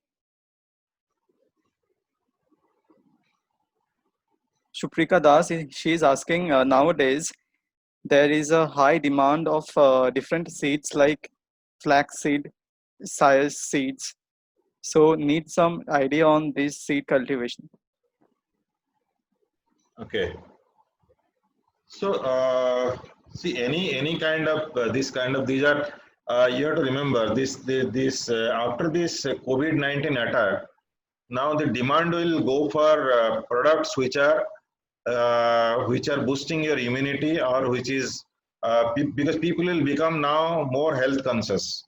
Shuprika Das, she is asking nowadays there is a high demand of different seeds like flaxseed, sias seeds. So, need some idea on this seed cultivation.
Okay. So see, any kind of these are you have to remember this after this COVID-19 attack, now the demand will go for products which are boosting your immunity, or which is because people will become now more health conscious.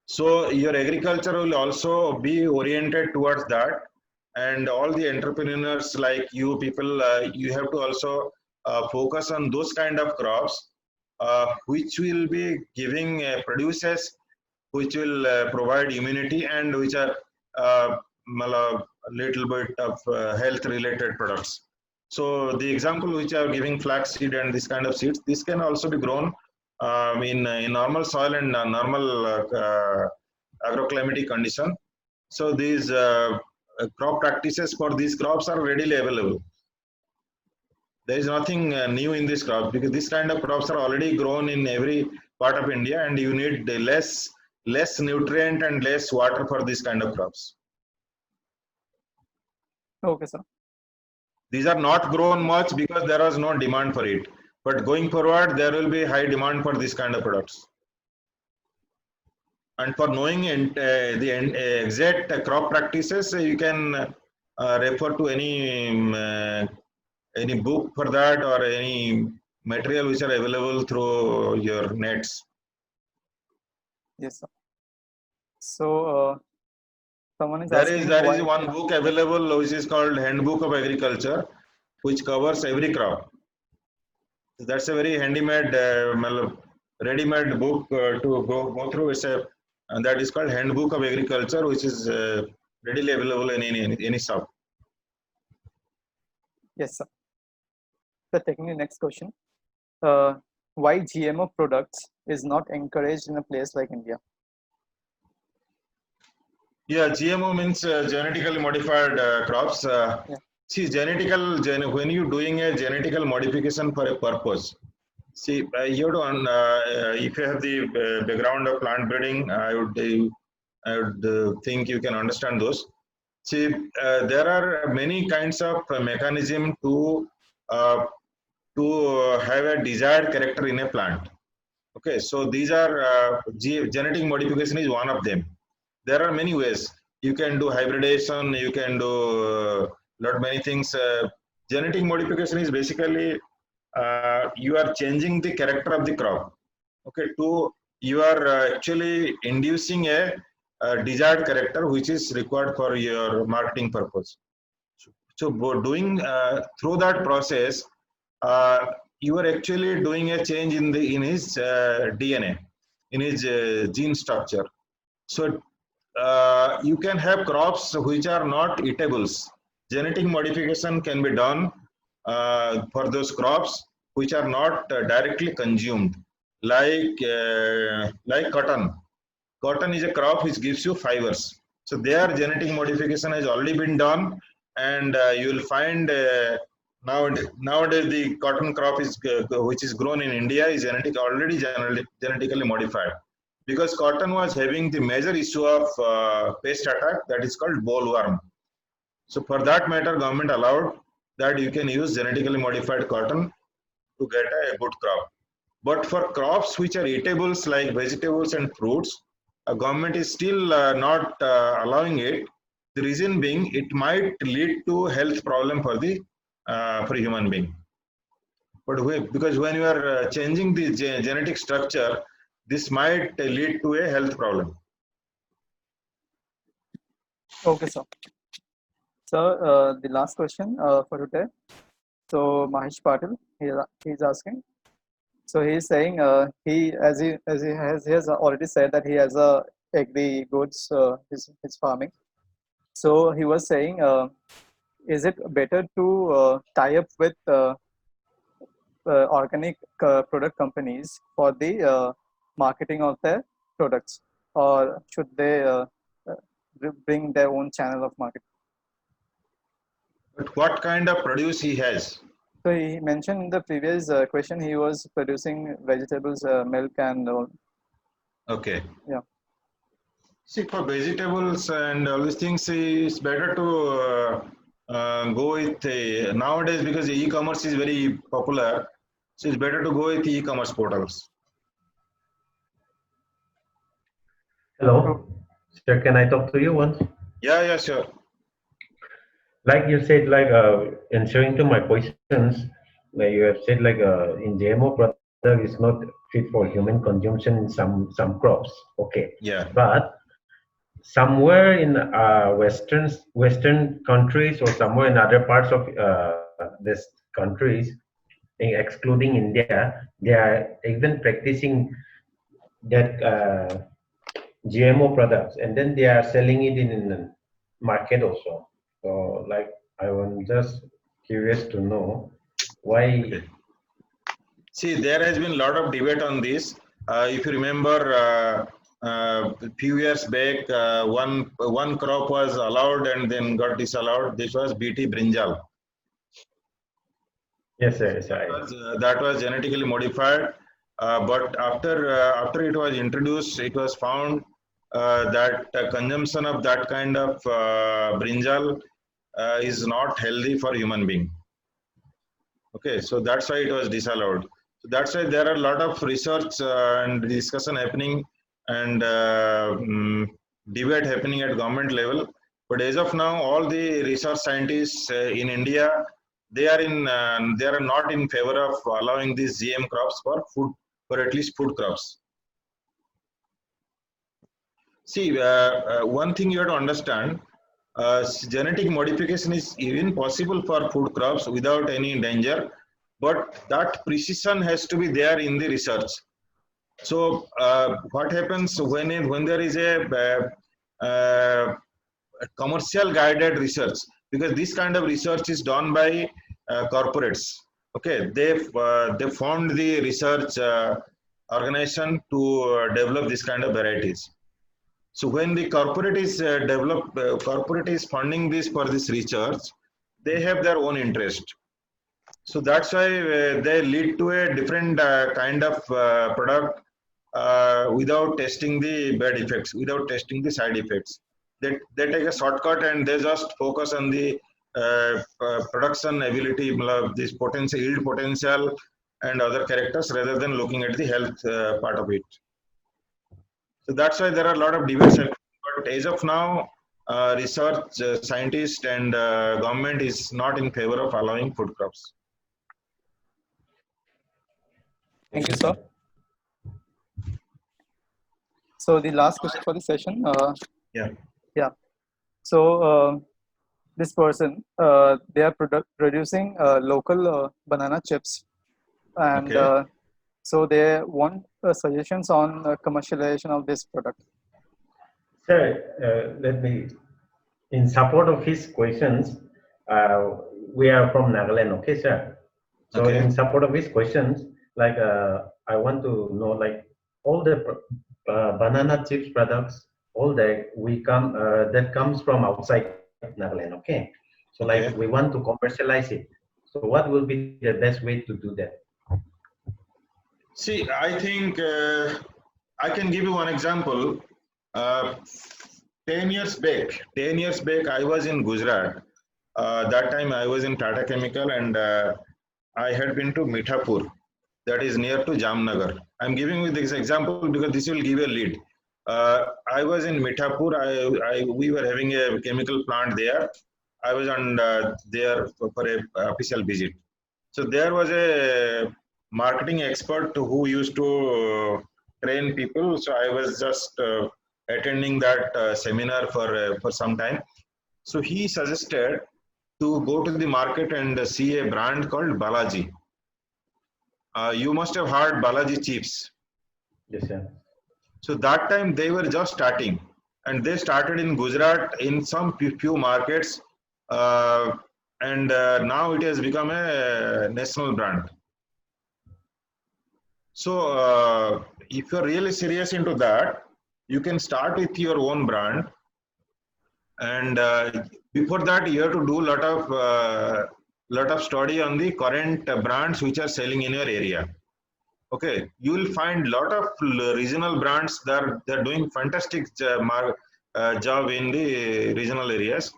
So your agriculture will also be oriented towards that, and all the entrepreneurs like you people, you have to also focus on those kind of crops which will be giving produces which will provide immunity, and which are a little bit of health related products. So the example which I am giving, flaxseed and this kind of seeds, this can also be grown in normal soil and normal agroclimatic condition. So these crop practices for these crops are readily available. There is nothing new in this crop, because this kind of crops are already grown in every part of India, and you need less nutrient and less water for this kind of crops.
Okay, sir.
These are not grown much because there was no demand for it. But going forward, there will be high demand for this kind of products. And for knowing the exact crop practices, you can refer to any book for that, or any material which are available through your nets.
Yes, sir. So, someone is
There
asking
is one book available which is called Handbook of Agriculture, which covers every crop. That's a very handy-made, ready-made book to go through. And that is called Handbook of Agriculture, which is readily available in any shop.
Yes, sir. So, taking the next question, why GMO products is not encouraged in a place like India?
Yeah, GMO means genetically modified crops.
Yeah.
See, when you're doing a genetical modification for a purpose, see, you don't. If you have the background of plant breeding, I would think you can understand those. See, there are many kinds of mechanism to have a desired character in a plant. Okay, so these are genetic modification is one of them. There are many ways. You can do hybridization. You can do lot many things. Genetic modification is basically you are changing the character of the crop. Okay, you are actually inducing a desired character which is required for your marketing purpose. So doing through that process, you are actually doing a change in his DNA, in his gene structure. So you can have crops which are not eatables. Genetic modification can be done for those crops which are not directly consumed, like cotton. Cotton is a crop which gives you fibers. So their genetic modification has already been done, and you will find nowadays the cotton crop is which is grown in India is already genetically modified, because cotton was having the major issue of pest attack, that is called bollworm. So for that matter, government allowed that you can use genetically modified cotton to get a good crop. But for crops which are eatables like vegetables and fruits, government is still not allowing it. The reason being, it might lead to health problem for the for human being. But because when you are changing the genetic structure, this might lead to a health problem.
Okay, sir. So, the last question for today. So Mahesh Patil, he's asking. So he's saying he has already said that he has a agri goods his farming. So he was saying, is it better to tie up with organic product companies for the marketing of their products, or should they bring their own channel of marketing?
But what kind of produce he has?
So he mentioned in the previous question he was producing vegetables, milk, and all.
Okay.
Yeah.
See, for vegetables and all these things, it's better to go with nowadays, because e-commerce is very popular. So it's better to go with e-commerce portals.
Hello, sir. Can I talk to you once?
Yeah, sure.
Like you said, like answering to my questions, like you have said, like in GMO product is not fit for human consumption in some crops. Okay,
Yeah.
but somewhere in Western countries or somewhere in other parts of this countries, excluding India, they are even practicing that GMO products, and then they are selling it in the market also. So, like, I was just curious to know why.
Okay. See, there has been a lot of debate on this. If you remember, a few years back, one crop was allowed and then got disallowed. This was BT brinjal.
Yes, sir. Yes,
That was genetically modified, but after it was introduced, it was found that consumption of that kind of brinjal is not healthy for human being. Okay, so that's why it was disallowed. So that's why there are a lot of research and discussion happening and debate happening at government level. But as of now, all the research scientists in India, they are not in favor of allowing these GM crops for food, for at least food crops. See, one thing you have to understand, genetic modification is even possible for food crops without any danger, but that precision has to be there in the research. So what happens when there is a commercial guided research, because this kind of research is done by corporates. Okay, they formed the research organization to develop this kind of varieties. So when the corporate is corporate is funding this for this research, they have their own interest. So that's why they lead to a different kind of product without testing the bad effects, without testing the side effects. They take a shortcut and they just focus on the production ability, this potential, yield potential, and other characters rather than looking at the health part of it. So that's why there are a lot of debates. But as of now, research scientists and government is not in favor of allowing food crops.
Thank you, sir. So the last question for the session. Yeah. So this person, they are producing local banana chips, and
Okay.
so they want suggestions on commercialization of this product.
Sir, let me, in support of his questions, we are from Nagaland, okay, sir? So
Okay.
in support of his questions, like I want to know, like all the banana chips products, all that that comes from outside Nagaland, okay? So like
Okay.
we want to commercialize it. So what will be the best way to do that?
See, I think I can give you one example. 10 years back, I was in Gujarat. That time I was in Tata Chemical, and I had been to Mithapur, that is near to Jamnagar. I'm giving you this example because this will give a lead. I was in Mithapur. We were having a chemical plant there. I was on there for a official visit. So there was a marketing expert who used to train people. So I was just attending that seminar for some time. So he suggested to go to the market and see a brand called Balaji. You must have heard Balaji chips.
Yes, sir.
So that time they were just starting, and they started in Gujarat in some few markets, and now it has become a national brand. So if you're really serious into that, you can start with your own brand, and before that you have to do lot of study on the current brands which are selling in your area. Okay, you will find lot of regional brands that they're doing fantastic job in the regional areas.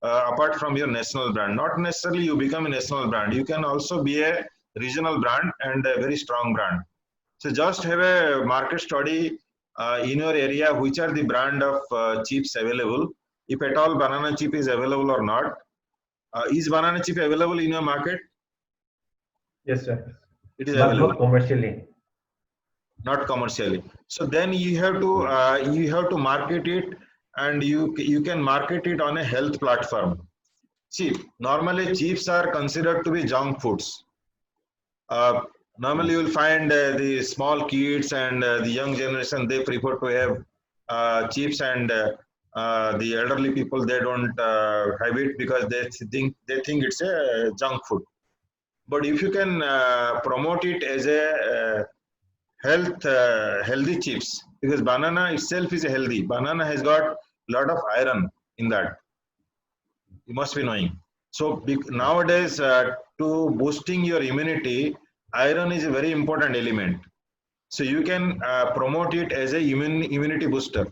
Apart from your national brand, not necessarily you become a national brand. You can also be a regional brand and a very strong brand. So just have a market study in your area, which are the brand of chips available. If at all banana chip is available or not. Is banana chip available in your market?
Yes, sir.
It is
But
available.
not commercially.
Not commercially. So then you have to market it, and you can market it on a health platform. See, normally chips are considered to be junk foods. Normally you will find the small kids and the young generation, they prefer to have chips, and the elderly people, they don't have it because they think it's a junk food. But if you can promote it as a healthy chips, because banana itself is a healthy. Banana has got lot of iron in that. You must be knowing. So nowadays, to boosting your immunity, iron is a very important element. So you can promote it as a immunity booster.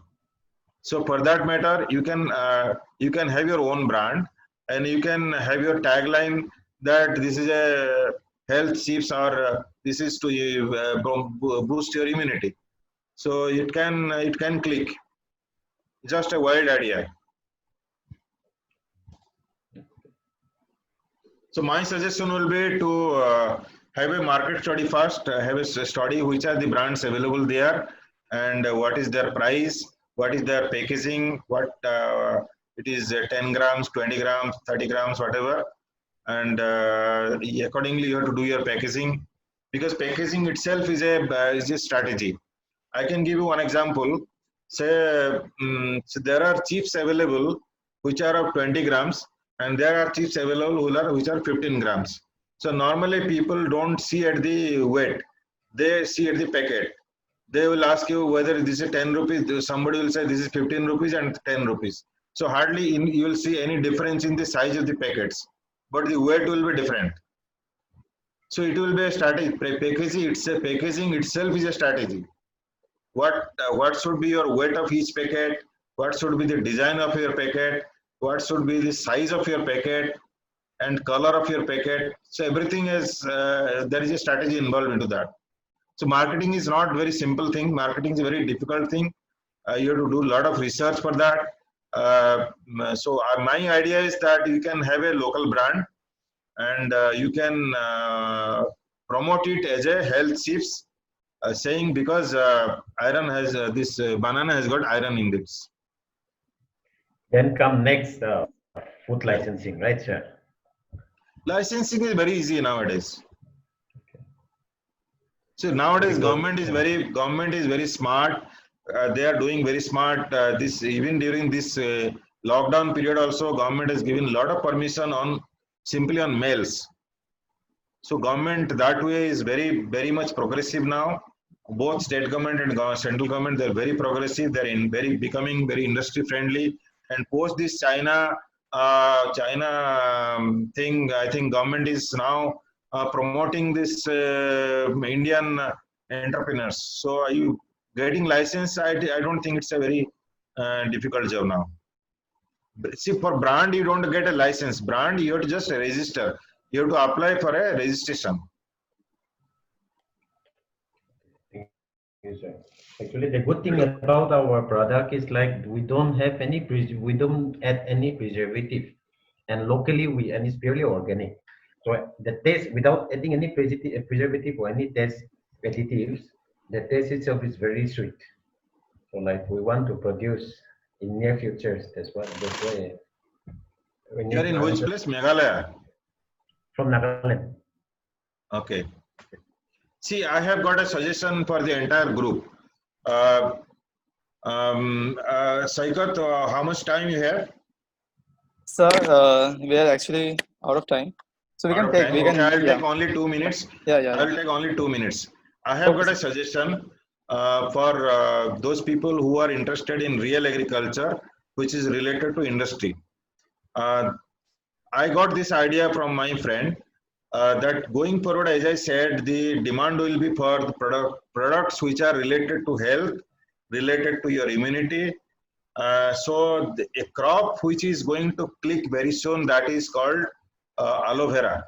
So for that matter, you can have your own brand, and you can have your tagline that this is a health chips, or this is to boost your immunity. So it can click. Just a wild idea. So my suggestion will be to have a market study first. Have a study which are the brands available there, and what is their price, what is their packaging, what it is 10 grams, 20 grams, 30 grams, whatever. And accordingly you have to do your packaging, because packaging itself is a strategy. I can give you one example. Say, so there are chips available which are of 20 grams, and there are chips available which are 15 grams. So normally people don't see at the weight, they see at the packet. They will ask you whether this is 10 rupees, somebody will say this is 15 rupees and 10 rupees. So hardly you will see any difference in the size of the packets, but the weight will be different. So it will be a strategy. Packaging itself is a strategy. What should be your weight of each packet? What should be the design of your packet? What should be the size of your packet and color of your packet? So everything is there is a strategy involved into that. So marketing is not very simple thing. Marketing is a very difficult thing. You have to do a lot of research for that. So my idea is that you can have a local brand, and you can promote it as a health chips, saying because iron has this banana has got iron in this.
Then come next, food licensing, right, sir?
Licensing is very easy nowadays. So nowadays government is very smart. They are doing very smart. This even during this lockdown period also, government has given a lot of permission on simply on mails. So government that way is very much progressive now. Both state government and central government, they're very progressive. They're becoming very industry friendly. And post this China thing, I think government is now promoting this Indian entrepreneurs. So are you getting license? I don't think it's a very difficult job now. But see, for brand, you don't get a license. Brand, you have to just register. You have to apply for a registration.
Yes, sir. Actually, the good thing about our product is like we don't have we don't add any preservative, and locally and it's purely organic. So the taste, without adding any preservative or any taste additives, the taste itself is very sweet. So like we want to produce in near futures. That's why We
You are
need
in
to
which
answer
place? Meghalaya.
from Nagaland.
Okay. See, I have got a suggestion for the entire group. Saikat, how much time you have?
Sir, we are actually out of time. So we
Out
can
of
take,
time.
we
Okay,
can,
I'll
yeah,
take only 2 minutes.
yeah, yeah,
I
yeah.
will take only 2 minutes. I have
Okay,
got a
sir.
suggestion for those people who are interested in real agriculture, which is related to industry. I got this idea from my friend that going forward, as I said, the demand will be for the products which are related to health, related to your immunity. So a crop which is going to click very soon, that is called aloe vera.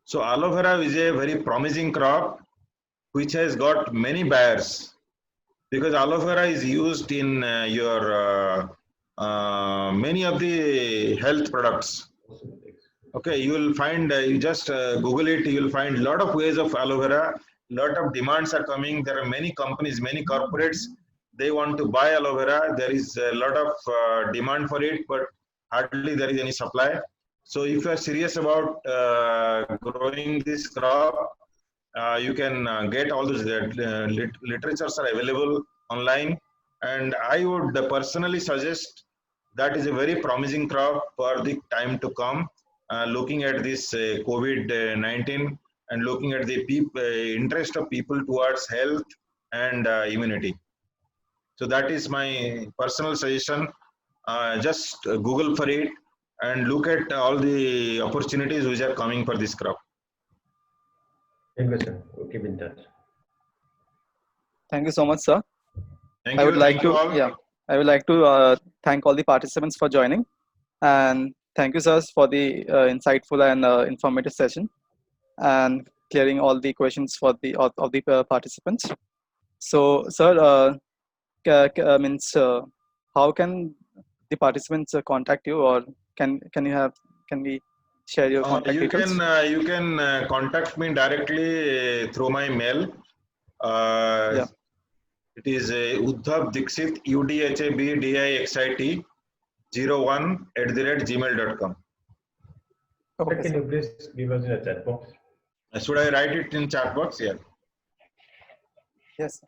So aloe vera is a very promising crop which has got many buyers, because aloe vera is used in your many of the health products. Okay, you will find, you just Google it, you will find a lot of ways of aloe vera, lot of demands are coming. There are many companies, many corporates, they want to buy aloe vera. There is a lot of demand for it, but hardly there is any supply. So if you are serious about growing this crop, you can get all those literatures are available online, and I would personally suggest that is a very promising crop for the time to come. Looking at this COVID-19 and looking at the interest of people towards health and immunity. So that is my personal suggestion. Just Google for it and look at all the opportunities which are coming for this crop.
Thank you, sir. We'll keep in touch.
Thank you so much, sir.
Thank
I
you.
would like
Thank you
to,
all.
yeah, I would like to thank all the participants for joining, and thank you, sirs, for the insightful and informative session, and clearing all the questions for the of the participants. So, sir, means how can the participants contact you, or can we share your contact details?
You can contact me directly through my mail.
Yeah.
It is Udhav Dixit, UDHABDIXIT 01@gmail.com.
Okay,
Can
sir.
you please give us in a chat box?
Should I write it in chat box? Yeah.
Yes.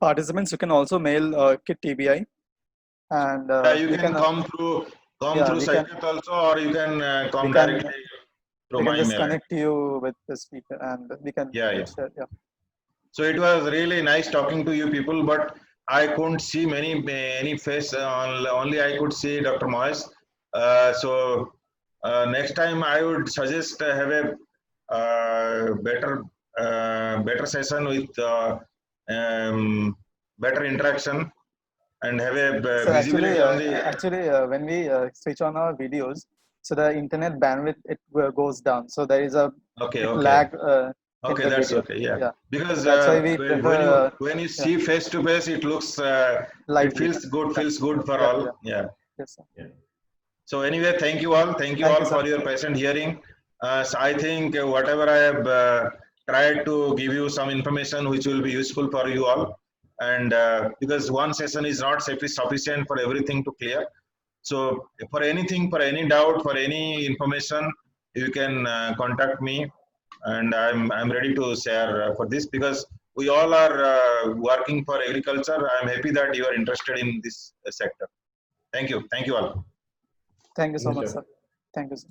Participants, you can also mail Kit TBI, and
You
we
can
can
come through
yeah, we can
Saikat also, or you can come
can
directly through
we can
my
just
mail.
connect you with the speaker, and we can
Yeah.
share. Yeah.
So it was really nice talking to you people, but I couldn't see any face. Only I could see Dr. Moyes. So next time I would suggest have a better session with better interaction, and have a
So
visibility on the.
actually, when we switch on our videos, so the internet bandwidth goes down. So there is a
Okay.
lag in
Okay,
the
that's
video.
okay. Yeah,
Yeah.
because
That's why we
when
prefer
you
yeah,
see face to face, it looks it
lively.
feels good for
Yeah,
all.
yeah.
Yeah.
Yes, sir.
Yeah.
So anyway, thank you all. Thank you
Thank
all
you,
for
sir.
your patient hearing. So I think whatever I have tried to give you some information which will be useful for you all, and because one session is not sufficient for everything to clear. So for anything, for any doubt, for any information, you can contact me, and I'm ready to share for this, because we all are working for agriculture. I'm happy that you are interested in this sector. Thank you all.
Thank you so
Thank you,
much,
sir.
sir. Thank you, sir.